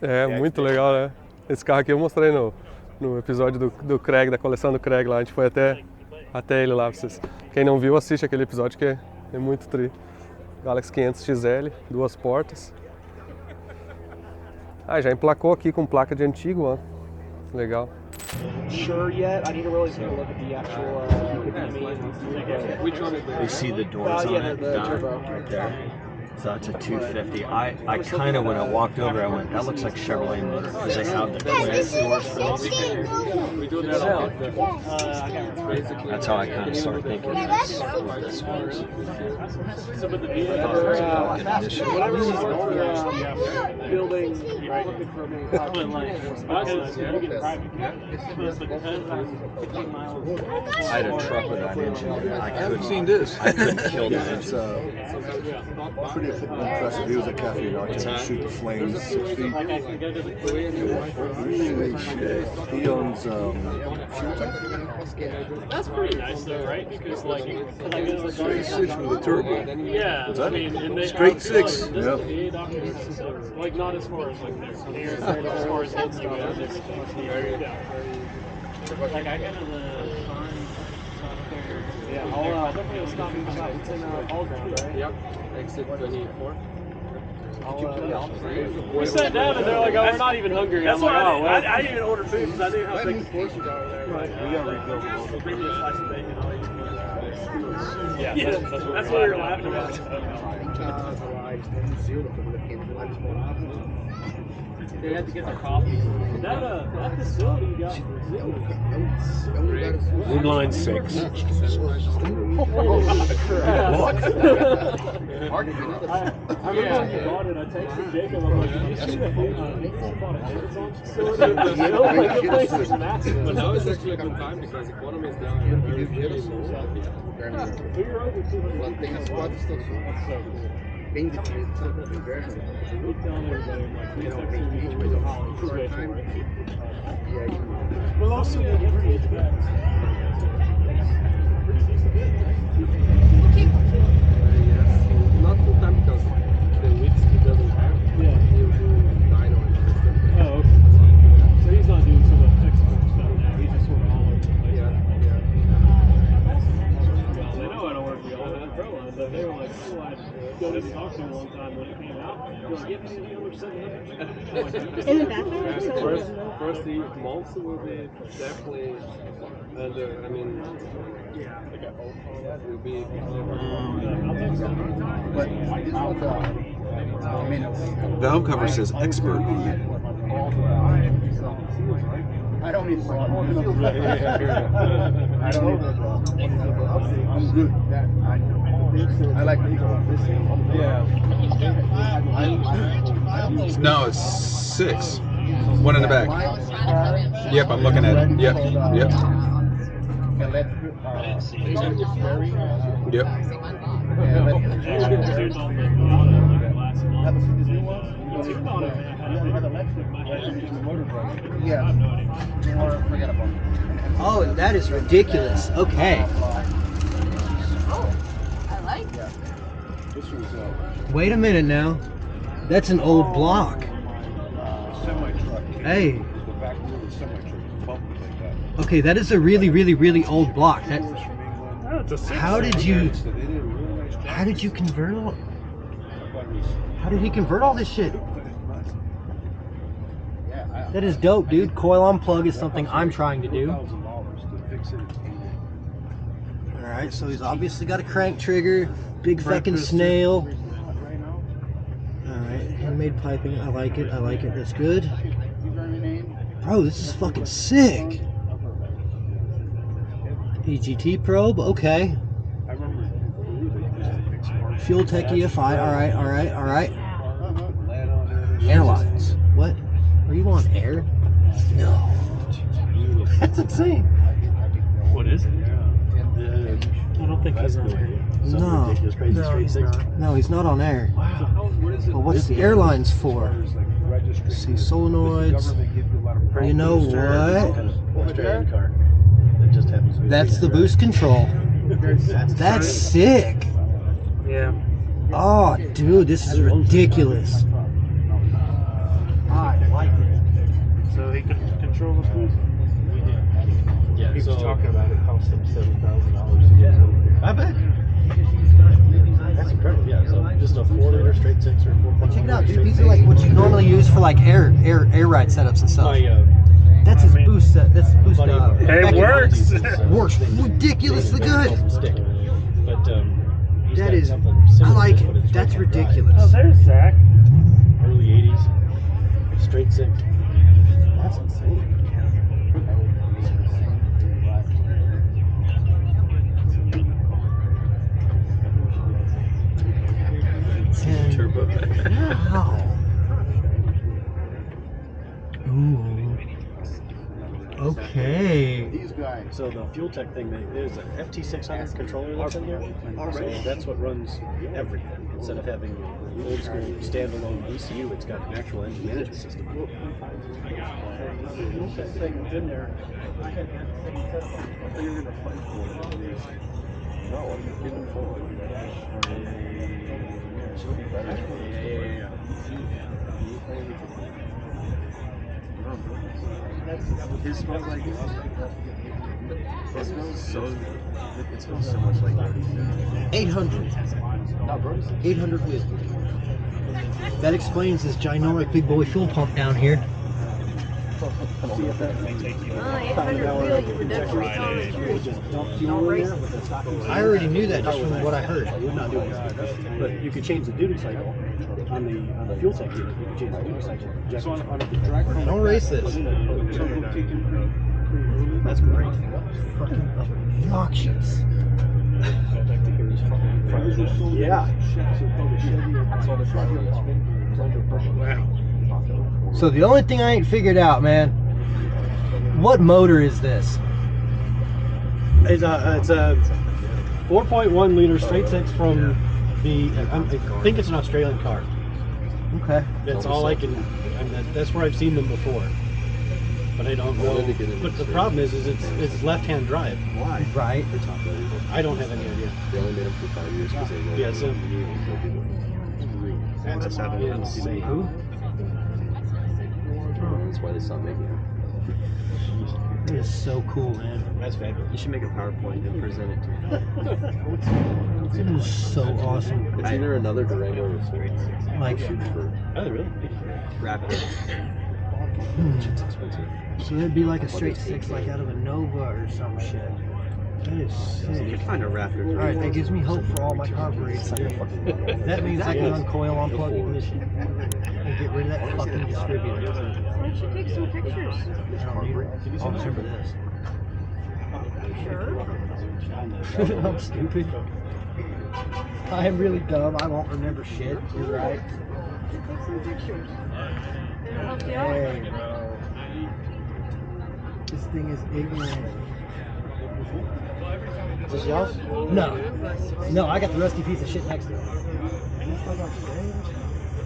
A: É, muito legal, né? Esse carro aqui eu mostrei no episódio do Craig, da coleção do Craig lá. A gente foi até ele lá. Pra vocês. Quem não viu, assiste aquele episódio que é muito tri. Galaxy 500 XL, 2 portas. Ah, já emplacou aqui com placa de antigo, ó. Legal.
F: Sure yet? I need to really take a look at the actual
J: Which one is that? You see the doors on it?
F: the turbo.
J: Right there. So it's a 250. I kind of, when I walked over, I went, that looks like Chevrolet motor because they have the glass doors for those.
F: We do that all.
J: That's how I kind of started thinking this was.
F: So, but the
J: Whatever
F: building, looking for me.
J: I had a truck with that engine. I haven't seen this. I couldn't kill that engine.
H: It's pretty impressive. He was at Cafe Arctic to shoot the flames 6 feet. He owns
F: That's pretty nice though, right? Because like,
H: straight 6 with a turbo.
F: yeah, I mean, and they
H: Straight 6.
F: Yep. Like not as far as like their as far as hitting you at this. Like I got the yeah, I'll definitely stop and shop. It's in all ground, right? Yep. Exit 24. We sat down and they're like, "Oh, we're not even hungry." That's why I didn't even order food because I knew how big the portions are there. Right. We got rebuilt. Bring me a slice of bacon. I'll eat. Yeah, that's what we were laughing about. They had to get their coffee. That facility you got
J: Inline 6.
F: I remember when you bought it, I texted Jacob, I'm like, did you see that Amazon bought an Amazon facility? Like, the place is massive. But now it's actually a good time because the economy is down and they're really
D: Lá tem as 4 estações. Bem definido, sabe? No inverno. Geralmente, mas é um short time. E aí.
F: Well, also, pretty decent.
A: Not full time because the weeks he doesn't have,
F: Yeah.
A: he'll do dyno and other stuff.
F: Oh, okay. So he's not doing so much expert stuff now. He's just sort of all over the place.
A: Yeah.
F: Well, they know I don't work for y'all on that pro line, but they were like, oh, I didn't talk to him one time when it came out. They're like, yeah, man, you over 700.
B: In the bathroom?
A: First the monster will be definitely, and I mean, will be.
D: But this was I mean,
H: Valve cover says expert on it.
D: I don't need I don't need I'm good. I like the
H: No, it's 6. One in the back. Yep, I'm looking at it. Yep. Yep.
G: Oh, that is ridiculous. Okay.
B: I like it.
G: Wait a minute now. That's an old block. Hey. Okay, that is a really, really, really old block. That. How did you convert all? How did he convert all this shit? That is dope, dude. Coil on plug is something I'm trying to do. Alright, so he's obviously got a crank trigger, big fucking snail. Alright, handmade piping. I like it, that's good. Bro, this is fucking sick. EGT probe, okay. Fuel Tech EFI, alright. Airlines. What? Are you on air? No. That's insane.
F: What is it? I don't think he's on there.
G: No. No, he's not on air. But what's the airlines for? Let's see, solenoids. You know what? That's the boost control. That's sick.
F: Yeah.
G: Oh, dude, this is ridiculous. I like it.
F: So he can control the pool.
I: Yeah,
F: He was
I: so
F: talking about it cost him $7,000 to get it.
I: I bet. That's incredible. Yeah, so just a 4-liter straight 6 or 4.1.
G: Check it out, dude. These are like what you normally use for like air ride setups and stuff.
I: My
G: That's his boost set. That's his boost.
F: It works.
G: Works ridiculously good.
I: Stick. But he's
G: That
I: got
G: is.
I: something
G: I
I: similar
G: like
I: to this, but
G: it.
I: it's
G: That's
I: right-hand drive.
G: ridiculous.
F: Oh, there's Zach.
I: Early 80s. Straight 6. That's insane.
H: Turbo.
G: Wow. Ooh. Okay.
D: These guys.
I: So the Fuel Tech thing, there's an FT600 controller that's in here. So that's what runs everything. Instead of having the old school standalone ECU, it's got an actual engine management system.
D: in there. No, I'm getting forward.
H: It smells like it smells so. It smells so much like
G: 800. 800 whiskey. That explains this ginormous big boy fuel pump down here.
B: 800 wheel, you would definitely don't race it.
G: I already knew that just from what I heard.
I: I would not do it. But you could change the duty cycle on the Fuel Tech unit. You could change the duty cycle. So on the drag
G: Don't race this.
I: That's great.
G: Fucking obnoxious.
I: Yeah.
G: So the only thing I ain't figured out, man, what motor is this?
I: It's a 4.1 liter straight 6 from the. I think it's an Australian car.
G: Okay.
I: That's all I can. That's where I've seen them before. But I don't know. But the problem is it's left-hand drive.
H: Why?
G: Right.
H: They're top heavy.
I: I don't have any idea.
H: They only made them for 5 years because they rolled.
I: Yeah, so
H: That's
I: who?
H: That's why they stopped making them.
G: It is so cool, man.
I: That's fabulous.
J: You should make a PowerPoint and present it to me.
G: It is so awesome.
H: It's either another Durango or a straight.
G: Like,
H: Shoot for
I: Oh, really?
J: Rapid.
H: it's expensive.
G: so it'd be like a straight 6, like out of a Nova or some shit. That is
J: You
G: sick.
J: could find a Raptor.
G: All right, that gives me hope for all my carburetors. That means I can uncoil, unplug ignition, and get rid of that fucking distributor.
B: Why don't you take some pictures?
G: I'll remember this.
B: Sure.
G: I'm stupid. I am really dumb. I won't remember shit. You're right.
B: Take some pictures. It'll help you out.
G: Hey, bro. This thing is ignorant.
I: Is this yours?
G: No. No, I got the rusty piece of shit next to it.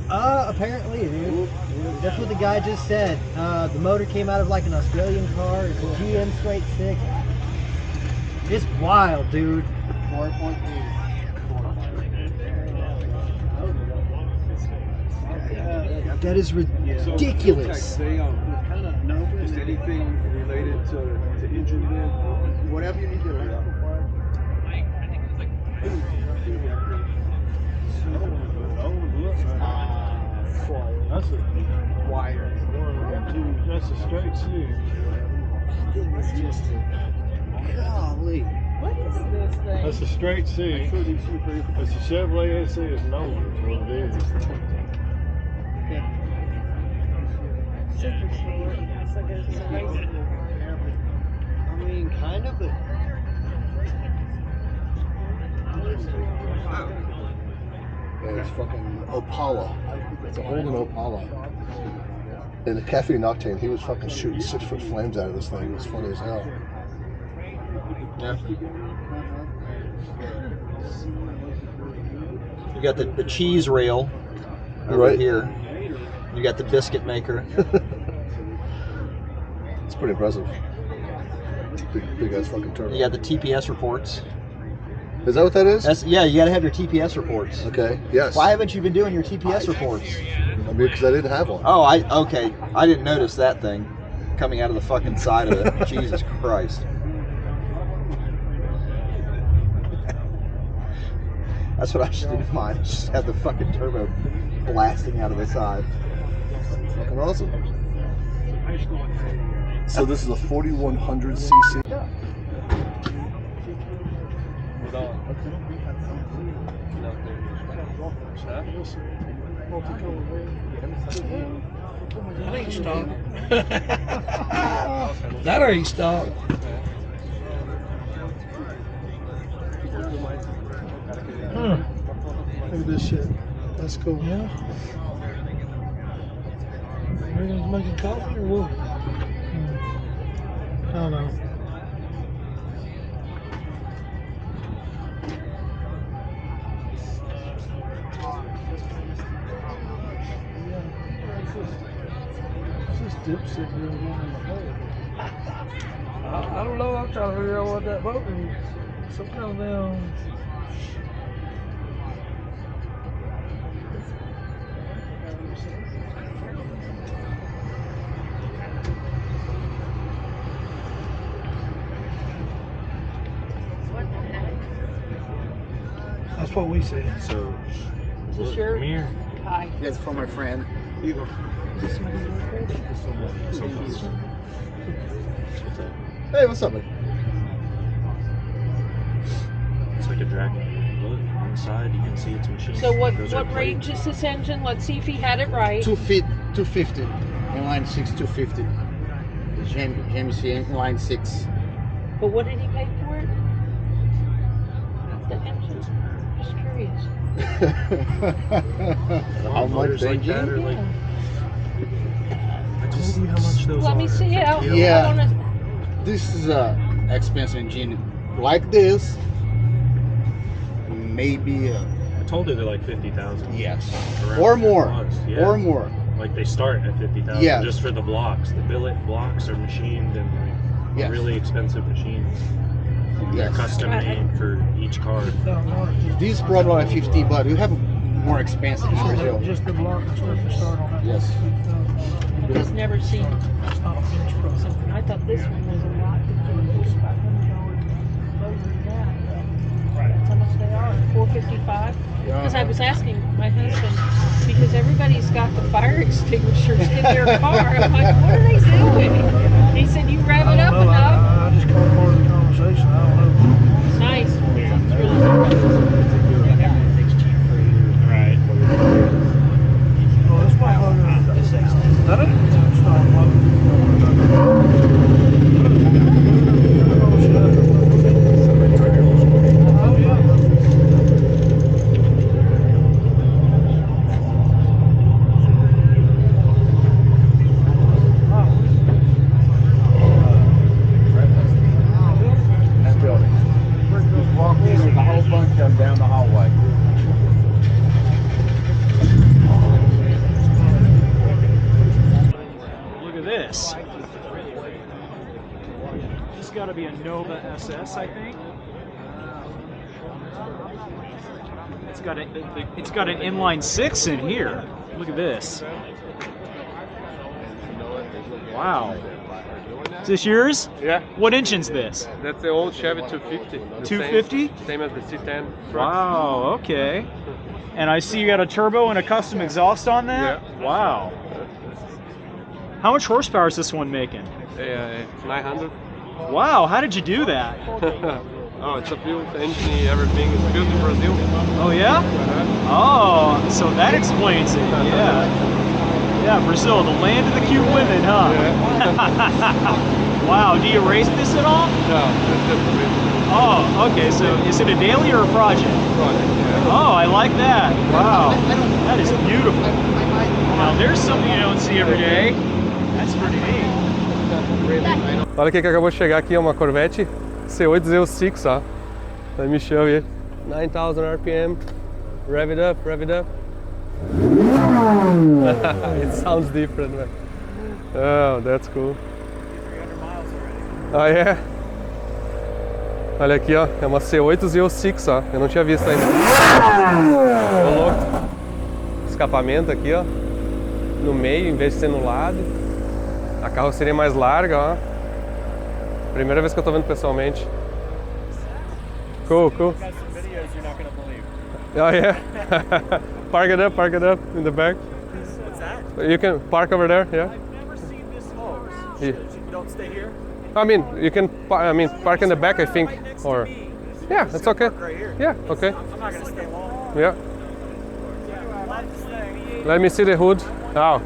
G: Apparently, dude. That's what the guy just said. The motor came out of like an Australian car. It's a GM straight 6. It's wild, dude.
D: 4.2.
G: That is ridiculous.
H: Just anything related to engine bin?
D: Whatever you need to learn.
F: That's a wire. That's a straight 6.
G: It's just golly.
B: What is this thing?
F: That's a straight 6. It's a Chevrolet SS Nova. Is what it is.
B: Super short. It's like a racing car.
G: I mean, kind of, but
H: And it's fucking Opala. It's a Holden Opala. And the Caffeine Octane, he was fucking shooting 6-foot flames out of this thing. It was funny as hell.
J: Yeah. You got the cheese rail over
H: Right.
J: here. You got the biscuit maker.
H: It's pretty impressive. Big ass fucking turbo.
J: You got the TPS reports.
H: Is that what that is?
J: Yeah, you got to have your TPS reports.
H: Okay, yes.
J: Why haven't you been doing your TPS reports?
H: I mean, because I didn't have one.
J: Oh, okay. I didn't notice that thing coming out of the fucking side of it. Jesus Christ. That's what I should do to mine. Just have the fucking turbo blasting out of the side.
H: Fucking awesome. So this is a 4100 cc.
E: That ain't stock. That ain't stock.
F: Look at this shit. That's cool.
E: Yeah. Everything's making coffee or what? I don't know.
F: It's just dipstick real one in the hole.
E: I don't know. I'm trying to figure out what that motor is. Some kind of damn.
B: What the heck?
E: That's what we said.
I: So,
B: Is this your?
I: come here.
B: Hi.
D: That's from my friend.
B: Is this my record?
H: Hey, what's up, man?
I: It's like a dragon. Look on the side, you can see it's machine.
B: So what
I: Those are
B: range is this engine? Let's see if he had it right.
D: 250. Inline 6, 250. The GMC inline 6.
B: But what did he pay for it? The engine. Just curious.
H: How much
I: like that are like. I told you how much those
B: Let
I: are.
B: me see it. I
D: Yeah.
B: wanna,
D: This is a expensive engine like this. Maybe
I: I told you they're like 50,000.
D: yes,
I: Around
D: or
I: there.
D: more,
I: Plus, yeah.
D: or more.
I: Like they start at 50,000
D: Yeah.
I: just for the blocks. The billet blocks are machined and like
D: Yes.
I: really expensive machines. They're
D: Yes.
I: custom made for each car.
D: This problem at 50, but we have more expensive in Brazil.
E: Just the block and stuff to start on that.
D: Yes.
B: He's never seen something. I thought this one was a lot different. It was $500 lower than that. That's how much they are. $455. Because I was asking my husband, because everybody's got the fire extinguishers in their car. I'm like, what are they doing? He said, you rev it up enough.
E: I just caught part of the conversation. I don't know.
B: It's nice. It's really nice.
J: Everything's cheap for you.
I: Right.
E: Oh, this motherfucker.
J: This thing's
E: That ain't start
D: That building. Just walk in, there's a whole bunch of them down the hallway.
K: Look at this. This has got to be a Nova SS, I think. It's got an inline 6 in here. Look at this. Wow. Is this yours?
A: Yeah.
K: What engine's this?
A: That's the old Chevy 250.
K: 250?
A: Same as the C10.
K: Wow, okay. And I see you got a turbo and a custom exhaust on that?
A: Yeah.
K: Wow. How much horsepower is this one making?
A: 900.
K: Wow, how did you do that?
A: Oh, it's a built engine, everything is built in Brazil.
K: Oh yeah? Oh, so that explains it, yeah. Yeah, Brazil, the land of the cute women, huh? Wow, do you race this at all?
A: No, it's just a bit.
K: Oh, okay, so is it a daily or a project?
A: Project, yeah.
K: Oh, I like that. Wow, that is beautiful. Now there's something you don't see every day. That's pretty neat.
A: Olha o que acabou de chegar aqui, é uma Corvette C8 Z6, ó. Da Michel here. 9,000 RPM. Rev it up, rev it up. It sounds different, man. Oh, that's cool.
K: 300 miles already.
A: Ah, é? Olha aqui, ó. É uma C8 Z6, ó. Eu não tinha visto ainda. Ô, louco. Escapamento aqui, ó. No meio, em vez de ser no lado. A carroceria mais larga, ó. Primeira vez que eu tô vendo pessoalmente. Cool, cool.
K: Got some videos you're not gonna believe.
A: Oh yeah. Park it up in the back.
K: What's that?
A: You can park over there, yeah.
K: I've never seen this close.
A: Yeah.
K: You don't stay here?
A: I mean, you can park in the back, I think,
K: Right next
A: or
K: to me.
A: yeah, it's okay.
K: Right here.
A: Yeah, okay.
K: I'm not gonna stay long.
A: Yeah.
K: I love this thing.
A: Let me see the hood. Oh.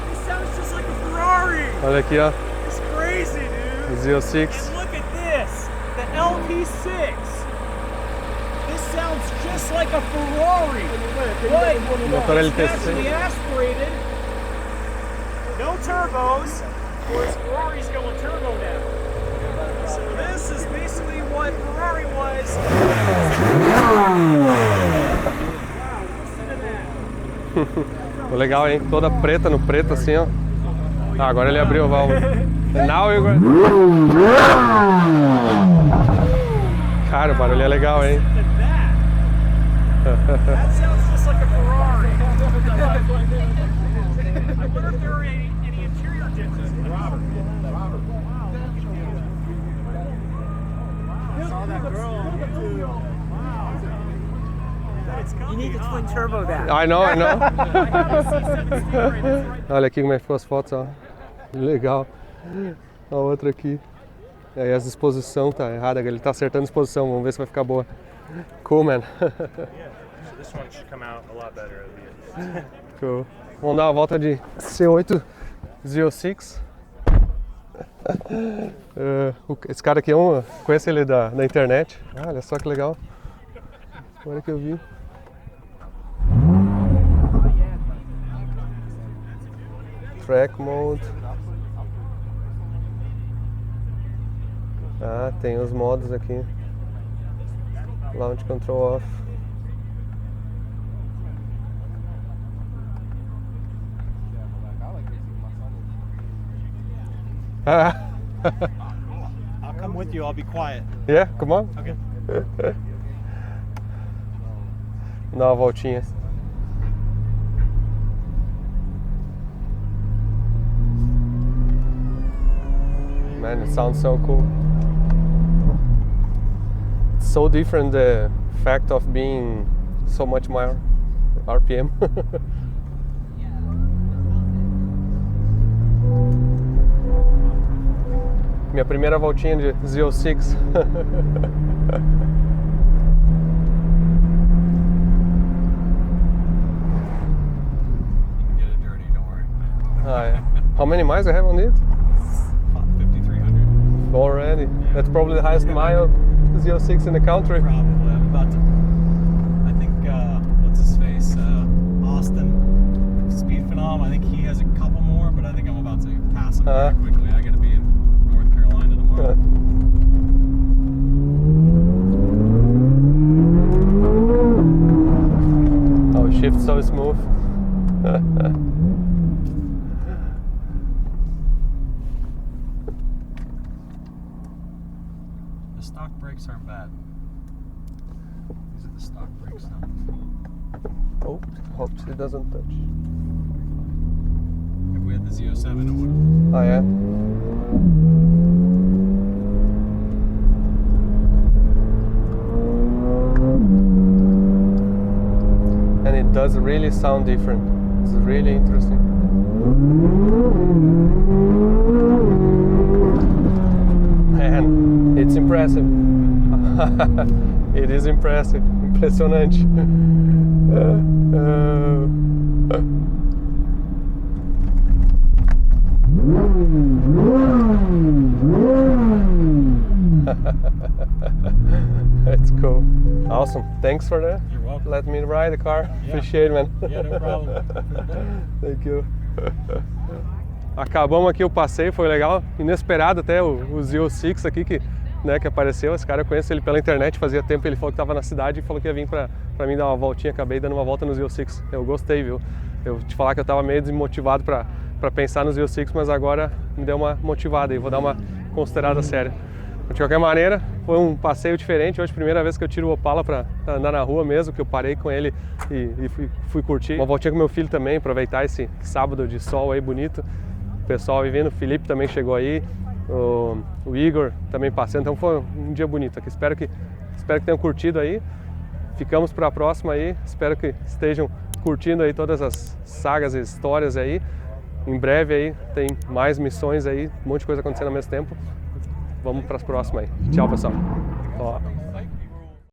K: This sounds just like a Ferrari.
A: Olha aqui, ó.
K: It's crazy, dude.
A: Z06.
K: And look at this, the LP6. This sounds just like a Ferrari, but
A: Motor
K: it's
A: LT6.
K: naturally aspirated, no turbos, whereas Ferrari's going turbo now. So this is basically what Ferrari was. Wow, listen to that.
A: Ficou legal, hein? Toda preta no preto, assim, ó. Ah, agora ele abriu o válvula. Now you go... Cara, o barulho é legal, hein?
K: That sounds just like a Ferrari. I wonder if there are any interior differences. Robert. Saw that girl on YouTube. Wow. You need the twin turbo that.
A: I know. Olha aqui como é que ficou as fotos, ó. Legal. A outra aqui. E aí as exposição tá errada, ele tá acertando a exposição, vamos ver se vai ficar boa. Cool, man.
I: So this one should come out a lot better at the end.
A: Cool. Vamos dar uma volta de C8 Z06. Esse cara aqui conheço ele da internet. Ah, olha só que legal. Agora que eu vi. Track mode. Ah, tem os modos aqui. Launch Control Off. Ah.
K: I'll come with you. I'll be quiet.
A: Yeah, come on.
K: Okay.
A: Dá uma voltinha. Man, it sounds so cool. It's so different, the fact of being so much more RPM. Minha primeira voltinha de Z06.
I: Get it dirty, don't worry.
A: Ah, yeah. How many miles I have on it?
I: 5,300.
A: Already. That's probably the highest mile Z06 in the country.
K: Probably. I'm about to. I think what's his face? Austin, Speed Phenom. I think he has a couple more, but I think I'm about to pass him very quickly. I got to be in North Carolina tomorrow.
A: Oh, shift so smooth.
K: The stock brakes aren't bad. These are the stock brakes now.
A: Oh, hopes it doesn't touch.
K: If we had the Z07, it would.
A: Oh yeah. And it does really sound different. It's really interesting. Man, it's impressive. It is impressive. Impressionante. That's cool. Awesome. Thanks for that.
K: You're welcome.
A: Let me ride the car.
K: Yeah.
A: Appreciate it, man.
K: Yeah, no problem.
A: Thank you. Acabamos aqui o passeio, foi legal, inesperado até o Z06 aqui que apareceu. Esse cara eu conheço ele pela internet, fazia tempo ele falou que estava na cidade e falou que ia vir pra mim dar uma voltinha. Acabei dando uma volta no Z06. Eu gostei, viu? Eu te falar que eu estava meio desmotivado pra pensar no Z06, mas agora me deu uma motivada e vou dar uma considerada séria. De qualquer maneira, foi um passeio diferente. Hoje, primeira vez que eu tiro o Opala para andar na rua mesmo, que eu parei com ele e fui curtir. Uma voltinha com meu filho também, aproveitar esse sábado de sol aí bonito. O pessoal aí vindo, o Felipe também chegou aí, o Igor também passando. Então foi um dia bonito aqui. Espero que tenham curtido aí. Ficamos para a próxima aí. Espero que estejam curtindo aí todas as sagas e histórias aí. Em breve aí tem mais missões aí, um monte de coisa acontecendo ao mesmo tempo. Vamos para as próximas aí. Tchau, pessoal. Ó.